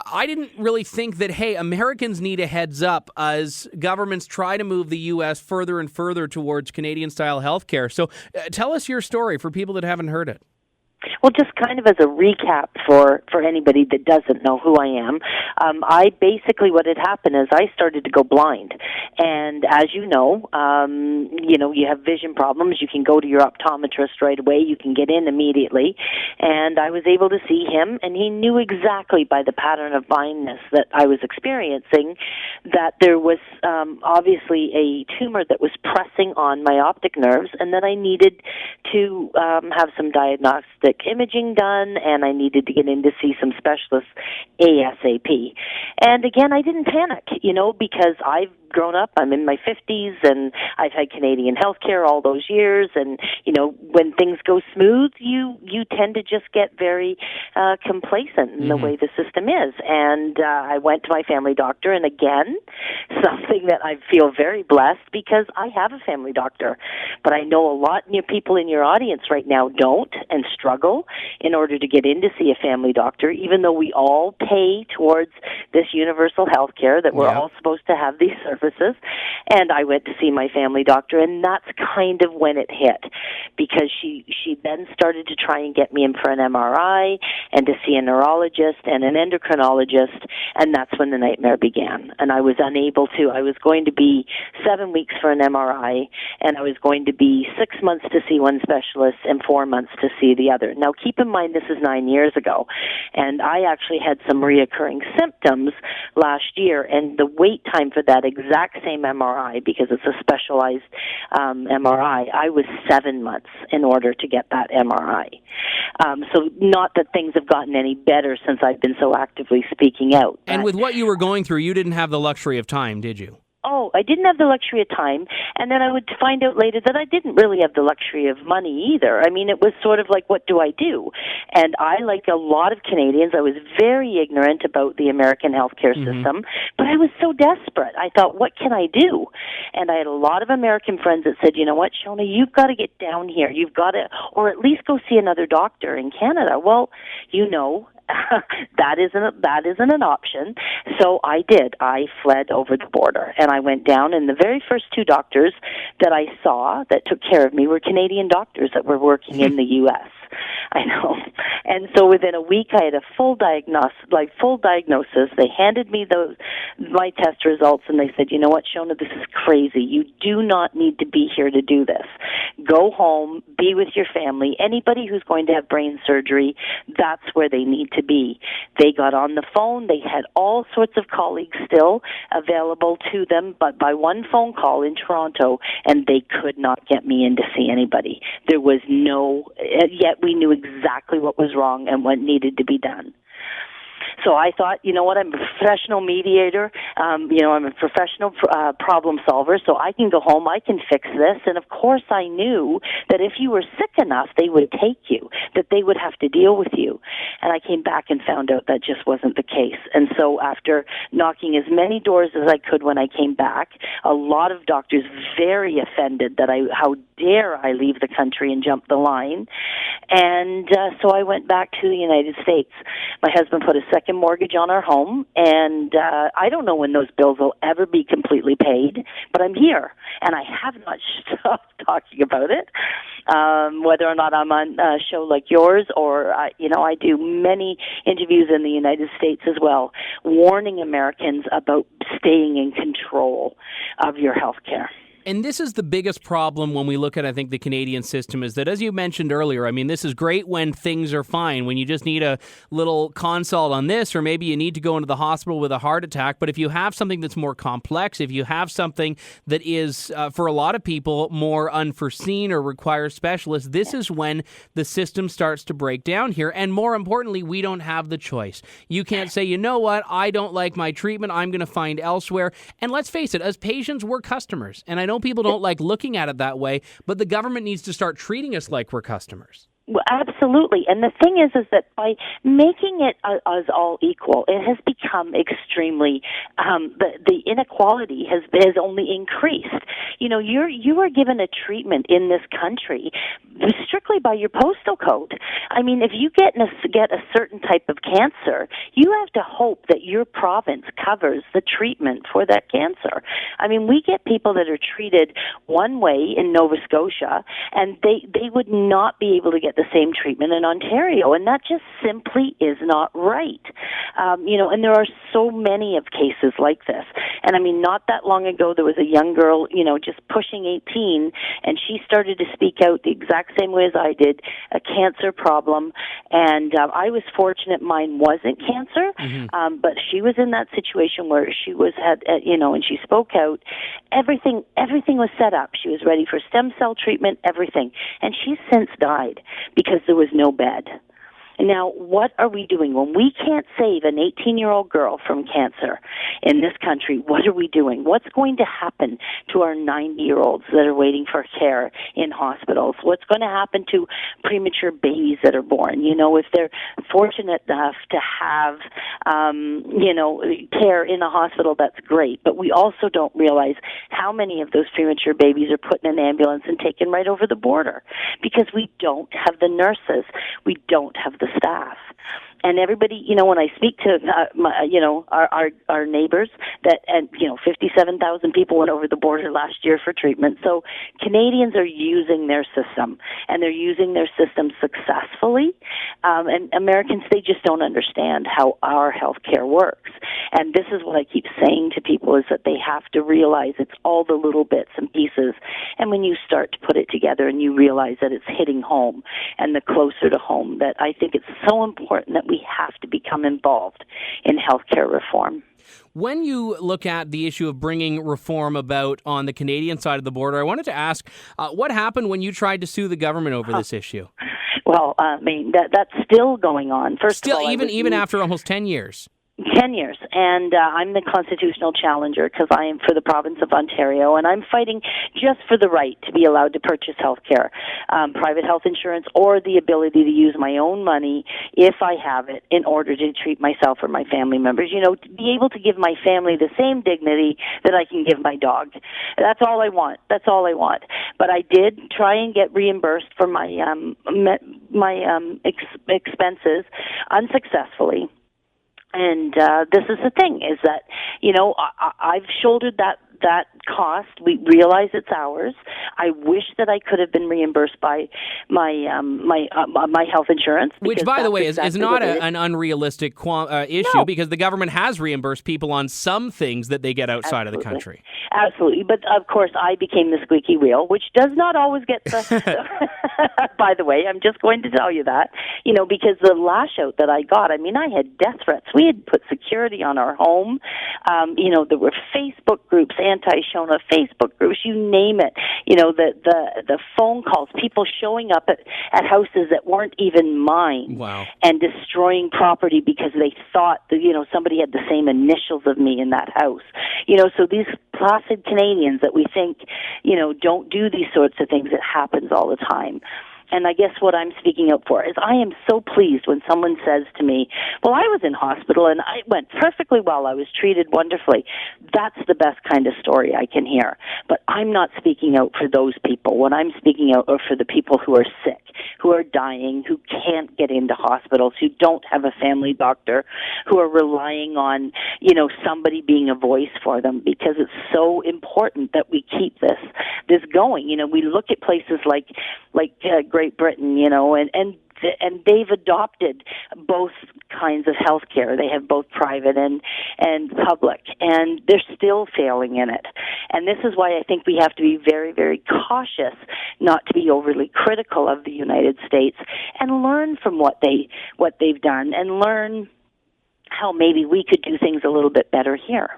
I didn't really think that, hey, Americans need a heads up as governments try to move the U.S. further and further towards Canadian-style healthcare. So tell us your story for people that haven't heard it. Well, just kind of as a recap for anybody that doesn't know who I am, I basically, what had happened is I started to go blind. And as you know, you have vision problems. You can go to your optometrist right away. You can get in immediately. And I was able to see him, and he knew exactly by the pattern of blindness that I was experiencing that there was obviously a tumor that was pressing on my optic nerves and that I needed to have some diagnostic imaging done, and I needed to get in to see some specialists ASAP. And again, I didn't panic, because I've grown up. I'm in my 50s, and I've had Canadian health care all those years. And, when things go smooth, you tend to just get very complacent in the way the system is. And I went to my family doctor, and again, something that I feel very blessed because I have a family doctor. But I know a lot of people in your audience right now don't and struggle in order to get in to see a family doctor, even though we all pay towards this universal health care that we're all supposed to have these services. And I went to see my family doctor, and that's kind of when it hit, because she then started to try and get me in for an MRI and to see a neurologist and an endocrinologist, and that's when the nightmare began. And I was unable to. I was going to be 7 weeks for an MRI, and I was going to be 6 months to see one specialist and 4 months to see the other. Now, keep in mind, this is 9 years ago, and I actually had some reoccurring symptoms last year, and the wait time for that exact same MRI, because it's a specialized MRI, I was 7 months in order to get that MRI. So not that things have gotten any better since I've been so actively speaking out. And with what you were going through, you didn't have the luxury of time, did you? I didn't have the luxury of time, and then I would find out later that I didn't really have the luxury of money either. I mean, it was sort of like, what do I do? And I, like a lot of Canadians, I was very ignorant about the American healthcare system, but I was so desperate. I thought, what can I do? And I had a lot of American friends that said, you know what, Shona, you've got to get down here. You've got to, or at least go see another doctor in Canada. Well, you know, that isn't an option. So I did. I fled over the border, and I went down, and the very first two doctors that I saw that took care of me were Canadian doctors that were working in the U.S. I know. And so within a week, I had a full diagnosis. They handed me my test results, and they said, you know what, Shona, this is crazy. You do not need to be here to do this. Go home, be with your family. Anybody who's going to have brain surgery, that's where they need to be. They got on the phone. They had all sorts of colleagues still available to them, but by one phone call in Toronto, and they could not get me in to see anybody. There was yet we knew exactly what was wrong and what needed to be done. So I thought, you know what, I'm a professional mediator, I'm a professional problem solver, so I can go home, I can fix this. And of course I knew that if you were sick enough, they would take you, that they would have to deal with you. And I came back and found out that just wasn't the case. And so after knocking as many doors as I could when I came back, a lot of doctors very offended that how dare I leave the country and jump the line. And so I went back to the United States. My husband put a second mortgage on our home, and I don't know when those bills will ever be completely paid, but I'm here, and I have not stopped talking about it, whether or not I'm on a show like yours, or I do many interviews in the United States as well, warning Americans about staying in control of your health care. And this is the biggest problem when we look at, I think, the Canadian system is that, as you mentioned earlier, I mean, this is great when things are fine, when you just need a little consult on this, or maybe you need to go into the hospital with a heart attack. But if you have something that's more complex, if you have something that is, for a lot of people, more unforeseen or requires specialists, this is when the system starts to break down here. And more importantly, we don't have the choice. You can't say, you know what, I don't like my treatment, I'm going to find elsewhere. And let's face it, as patients, we're customers. And I know people don't like looking at it that way, but the government needs to start treating us like we're customers. Well, absolutely. And the thing is that by making it as all equal, it has become extremely, the inequality has only increased. You know, you are given a treatment in this country strictly by your postal code. I mean, if you get a certain type of cancer, you have to hope that your province covers the treatment for that cancer. I mean, we get people that are treated one way in Nova Scotia, and they would not be able to get the same treatment in Ontario, and that just simply is not right. And there are so many of cases like this. And I mean, not that long ago, there was a young girl, just pushing 18, and she started to speak out the exact same way as I did, a cancer problem. And I was fortunate mine wasn't cancer, but she was in that situation where she and she spoke out. Everything was set up. She was ready for stem cell treatment, everything. And she's since died because there was no bed. Now, what are we doing? When we can't save an 18-year-old girl from cancer in this country, what are we doing? What's going to happen to our 90-year-olds that are waiting for care in hospitals? What's going to happen to premature babies that are born? If they're fortunate enough to have, care in a hospital, that's great. But we also don't realize how many of those premature babies are put in an ambulance and taken right over the border because we don't have the nurses. We don't have the staff. And everybody, when I speak to, our neighbors, 57,000 people went over the border last year for treatment. So Canadians are using their system, and they're using their system successfully. And Americans, they just don't understand how our healthcare works. And this is what I keep saying to people is that they have to realize it's all the little bits and pieces. And when you start to put it together and you realize that it's hitting home and the closer to home, that I think it's so important that we have to become involved in healthcare reform. When you look at the issue of bringing reform about on the Canadian side of the border, I wanted to ask, what happened when you tried to sue the government over this issue? Well, I mean, that's still going on. First of all, even after almost 10 years. 10 years, and I'm the constitutional challenger because I am for the province of Ontario, and I'm fighting just for the right to be allowed to purchase health care, private health insurance, or the ability to use my own money if I have it in order to treat myself or my family members. You know, to be able to give my family the same dignity that I can give my dog. That's all I want. That's all I want. But I did try and get reimbursed for my expenses unsuccessfully. And this is the thing, is that, you know, I've shouldered that cost. We realize it's ours. I wish that I could have been reimbursed by my health insurance. Which, by the way, is not an unrealistic issue, because the government has reimbursed people on some things that they get outside of the country. Absolutely. But, of course, I became the squeaky wheel, which does not always get the... By the way, I'm just going to tell you that, you know, because the lash out that I got, I mean, I had death threats. We had put security on our home. You know, there were Facebook groups, anti-Shona Facebook groups, you name it. You know, the phone calls, people showing up at houses that weren't even mine. Wow. And destroying property because they thought that, you know, somebody had the same initials of me in that house. You know, so these placid Canadians that we think, you know, don't do these sorts of things, it happens all the time. And I guess what I'm speaking out for is I am so pleased when someone says to me, well, I was in hospital and I went perfectly well. I was treated wonderfully. That's the best kind of story I can hear. But I'm not speaking out for those people. What I'm speaking out are for the people who are sick, who are dying, who can't get into hospitals, who don't have a family doctor, who are relying on, you know, somebody being a voice for them, because it's so important that we keep this going. You know, we look at places like Great Britain, you know, and they've adopted both kinds of health care. They have both private and public, and they're still failing in it. And this is why I think we have to be very, very cautious not to be overly critical of the United States and learn from what they've done and learn how maybe we could do things a little bit better here.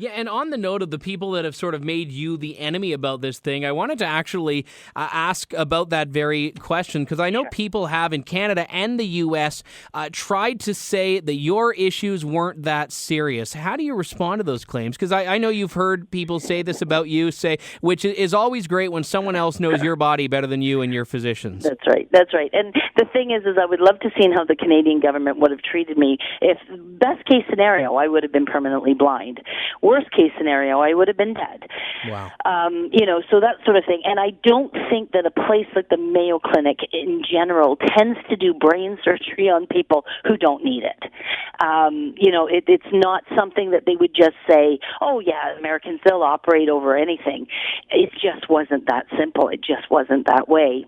Yeah, and on the note of the people that have sort of made you the enemy about this thing, I wanted to actually ask about that very question, because I know people have in Canada and the U.S. Tried to say that your issues weren't that serious. How do you respond to those claims? Because I know you've heard people say this about you, which is always great when someone else knows your body better than you and your physicians. That's right. That's right. And the thing is I would love to see how the Canadian government would have treated me. If best case scenario, I would have been permanently blind. Worst case scenario, I would have been dead. Wow. You know, so that sort of thing. And I don't think that a place like the Mayo Clinic in general tends to do brain surgery on people who don't need it. You know, it's not something that they would just say, oh yeah, Americans, they'll operate over anything. It just wasn't that simple. It just wasn't that way.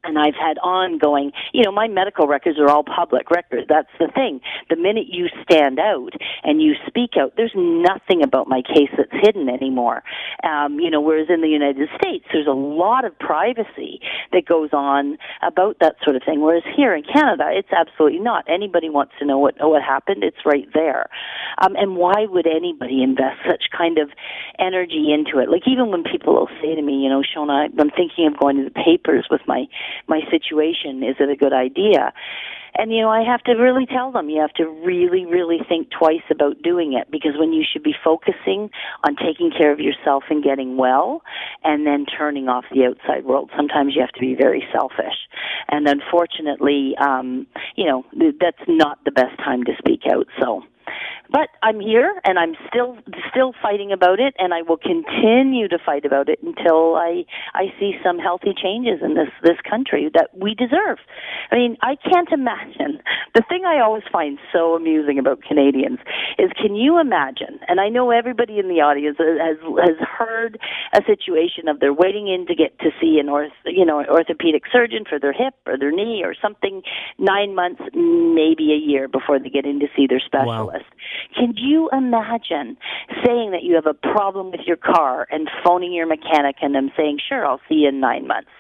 And I've had ongoing, you know, my medical records are all public records. That's the thing. The minute you stand out and you speak out, there's nothing about my case that's hidden anymore. You know, whereas in the United States, there's a lot of privacy that goes on about that sort of thing. Whereas here in Canada, it's absolutely not. Anybody wants to know what happened, it's right there. And why would anybody invest such kind of energy into it? Like, even when people will say to me, you know, Shona, I'm thinking of going to the papers with my situation, is it a good idea? And, you know, I have to really tell them, you have to really, really think twice about doing it, because when you should be focusing on taking care of yourself and getting well and then turning off the outside world, sometimes you have to be very selfish. And unfortunately, you know, that's not the best time to speak out. So, but I'm here, and I'm still fighting about it, and I will continue to fight about it until I see some healthy changes in this country that we deserve. I mean, I can't imagine. The thing I always find so amusing about Canadians is, can you imagine, and I know everybody in the audience has heard a situation of they're waiting in to get to see an orthopedic surgeon for their hip or their knee or something, 9 months, maybe a year before they get in to see their specialist. Wow. Can you imagine saying that you have a problem with your car and phoning your mechanic and them saying, sure, I'll see you in 9 months?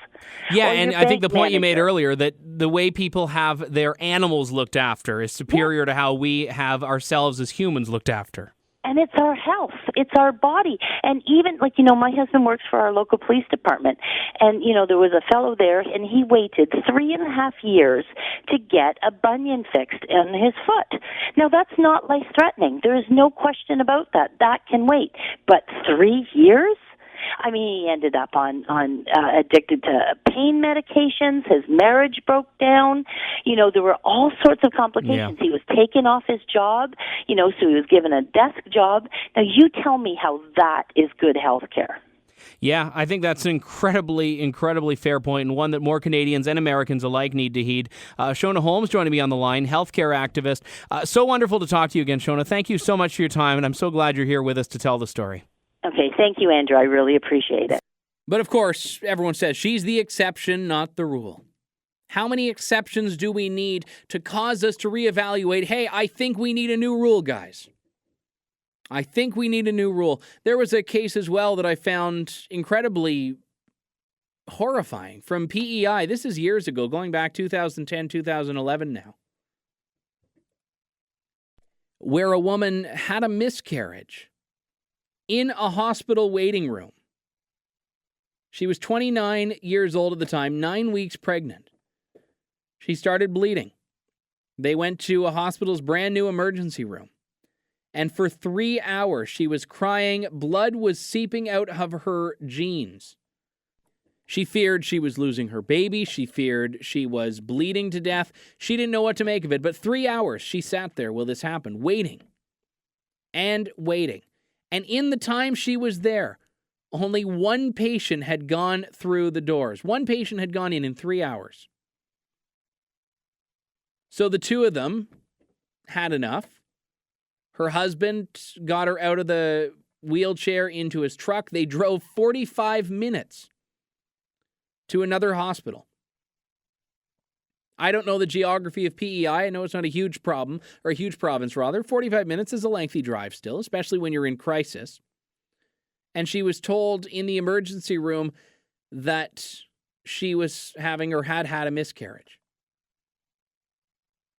Yeah, and I think the point you made earlier, that the way people have their animals looked after is superior to how we have ourselves as humans looked after. And it's our health. It's our body. And even, like, my husband works for our local police department. And, there was a fellow there, and he waited 3.5 years to get a bunion fixed in his foot. Now, that's not life-threatening. There is no question about that. That can wait. But 3 years? I mean, he ended up on addicted to pain medications. His marriage broke down. There were all sorts of complications. Yeah. He was taken off his job, so he was given a desk job. Now, you tell me how that is good health care. Yeah, I think that's an incredibly, incredibly fair point, and one that more Canadians and Americans alike need to heed. Shona Holmes joining me on the line, healthcare activist. So wonderful to talk to you again, Shona. Thank you so much for your time, and I'm so glad you're here with us to tell the story. Okay, thank you, Andrew. I really appreciate it. But of course, everyone says she's the exception, not the rule. How many exceptions do we need to cause us to reevaluate? Hey, I think we need a new rule, guys. I think we need a new rule. There was a case as well that I found incredibly horrifying from PEI. This is years ago, going back 2010, 2011 now, where a woman had a miscarriage in a hospital waiting room. She was 29 years old at the time, 9 weeks pregnant. She started bleeding. They went to a hospital's brand new emergency room. And for 3 hours, she was crying. Blood was seeping out of her jeans. She feared she was losing her baby. She feared she was bleeding to death. She didn't know what to make of it. But 3 hours she sat there while this happened, waiting and waiting. And in the time she was there, only one patient had gone through the doors. One patient had gone in 3 hours. So the two of them had enough. Her husband got her out of the wheelchair into his truck. They drove 45 minutes to another hospital. I don't know the geography of PEI. I know it's not a huge problem, or a huge province, rather. 45 minutes is a lengthy drive still, especially when you're in crisis. And she was told in the emergency room that she was having or had had a miscarriage.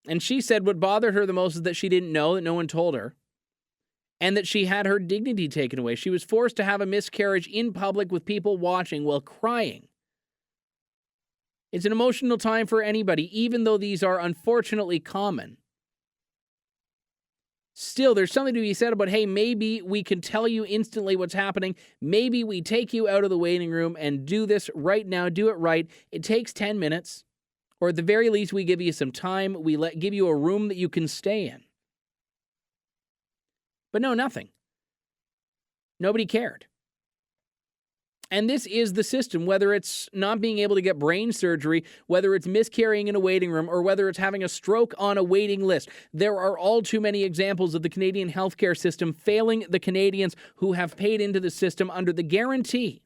And she said what bothered her the most is that she didn't know, that no one told her, and that she had her dignity taken away. She was forced to have a miscarriage in public with people watching while crying. It's an emotional time for anybody, even though these are unfortunately common. Still, there's something to be said about, hey, maybe we can tell you instantly what's happening. Maybe we take you out of the waiting room and do this right now. Do it right. It takes 10 minutes. Or at the very least, we give you some time. We give you a room that you can stay in. But no, nothing. Nobody cared. And this is the system, whether it's not being able to get brain surgery, whether it's miscarrying in a waiting room, or whether it's having a stroke on a waiting list. There are all too many examples of the Canadian healthcare system failing the Canadians who have paid into the system under the guarantee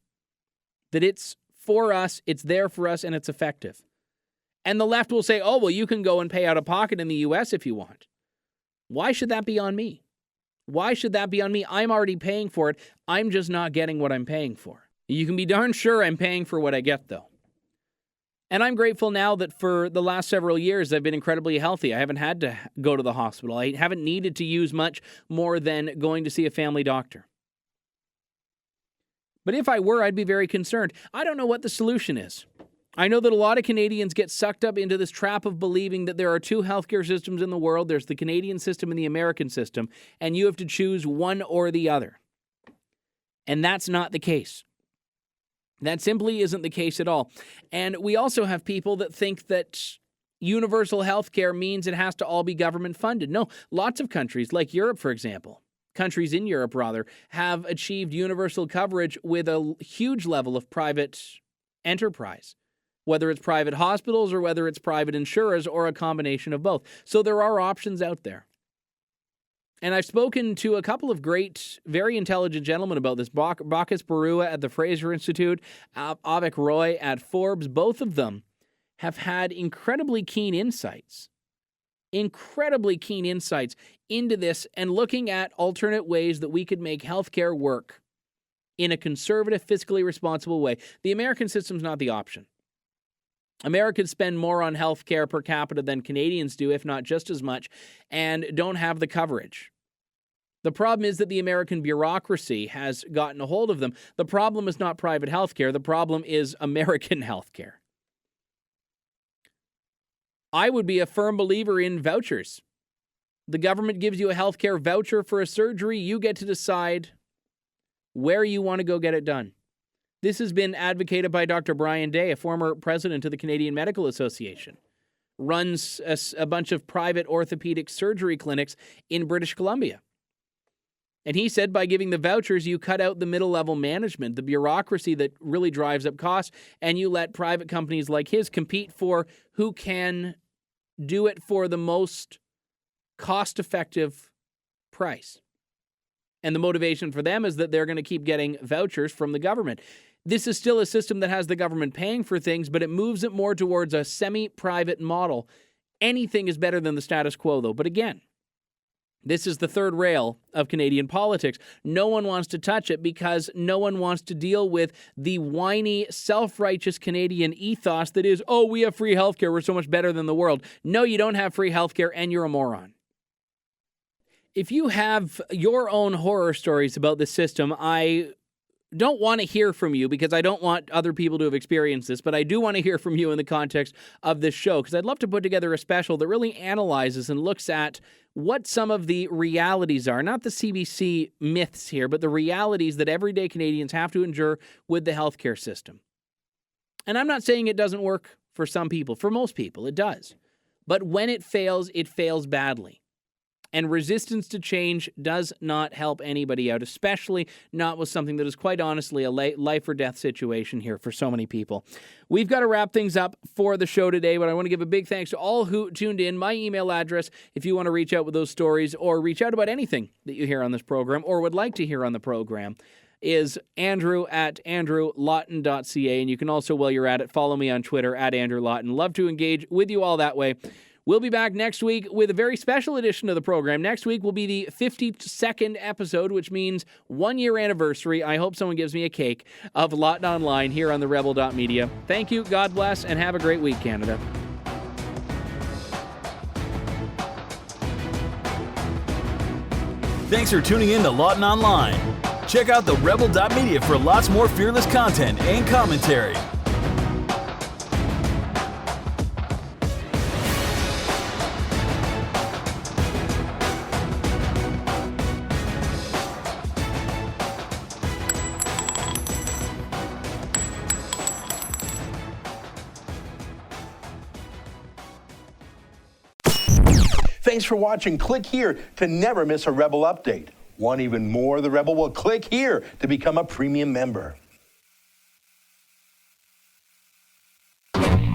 that it's for us, it's there for us, and it's effective. And the left will say, oh, well, you can go and pay out of pocket in the U.S. if you want. Why should that be on me? Why should that be on me? I'm already paying for it. I'm just not getting what I'm paying for. You can be darn sure I'm paying for what I get, though. And I'm grateful now that for the last several years, I've been incredibly healthy. I haven't had to go to the hospital. I haven't needed to use much more than going to see a family doctor. But if I were, I'd be very concerned. I don't know what the solution is. I know that a lot of Canadians get sucked up into this trap of believing that there are two healthcare systems in the world. There's the Canadian system and the American system, and you have to choose one or the other. And that's not the case. That simply isn't the case at all. And we also have people that think that universal healthcare means it has to all be government funded. No, lots of countries, like Europe, for example, countries in Europe, rather, have achieved universal coverage with a huge level of private enterprise, whether it's private hospitals or whether it's private insurers or a combination of both. So there are options out there. And I've spoken to a couple of great, very intelligent gentlemen about this. Bacchus Barua at the Fraser Institute, Avik Roy at Forbes. Both of them have had incredibly keen insights into this and looking at alternate ways that we could make healthcare work in a conservative, fiscally responsible way. The American system's not the option. Americans spend more on healthcare per capita than Canadians do, if not just as much, and don't have the coverage. The problem is that the American bureaucracy has gotten a hold of them. The problem is not private healthcare. The problem is American healthcare. I would be a firm believer in vouchers. The government gives you a healthcare voucher for a surgery. You get to decide where you want to go get it done. This has been advocated by Dr. Brian Day, a former president of the Canadian Medical Association. Runs a bunch of private orthopedic surgery clinics in British Columbia. And he said by giving the vouchers, you cut out the middle-level management, the bureaucracy that really drives up costs, and you let private companies like his compete for who can do it for the most cost-effective price. And the motivation for them is that they're going to keep getting vouchers from the government. This is still a system that has the government paying for things, but it moves it more towards a semi-private model. Anything is better than the status quo, though. But again, this is the third rail of Canadian politics. No one wants to touch it because no one wants to deal with the whiny, self-righteous Canadian ethos that is, oh, we have free healthcare, we're so much better than the world. No, you don't have free healthcare, and you're a moron. If you have your own horror stories about this system, I don't want to hear from you because I don't want other people to have experienced this, but I do want to hear from you in the context of this show because I'd love to put together a special that really analyzes and looks at what some of the realities are, not the CBC myths here, but the realities that everyday Canadians have to endure with the healthcare system. And I'm not saying it doesn't work for some people. For most people, it does. But when it fails badly. And resistance to change does not help anybody out, especially not with something that is quite honestly a life or death situation here for so many people. We've got to wrap things up for the show today, but I want to give a big thanks to all who tuned in. My email address, if you want to reach out with those stories or reach out about anything that you hear on this program or would like to hear on the program, is andrew@andrewlawton.ca. And you can also, while you're at it, follow me on Twitter @AndrewLawton. Love to engage with you all that way. We'll be back next week with a very special edition of the program. Next week will be the 52nd episode, which means 1 year anniversary. I hope someone gives me a cake of Lawton Online here on the rebel.media. Thank you, God bless, and have a great week, Canada. Thanks for tuning in to Lawton Online. Check out the rebel.media for lots more fearless content and commentary. Thanks for watching. Click here to never miss a Rebel update. Want even more of the Rebel? Well, click here to become a premium member.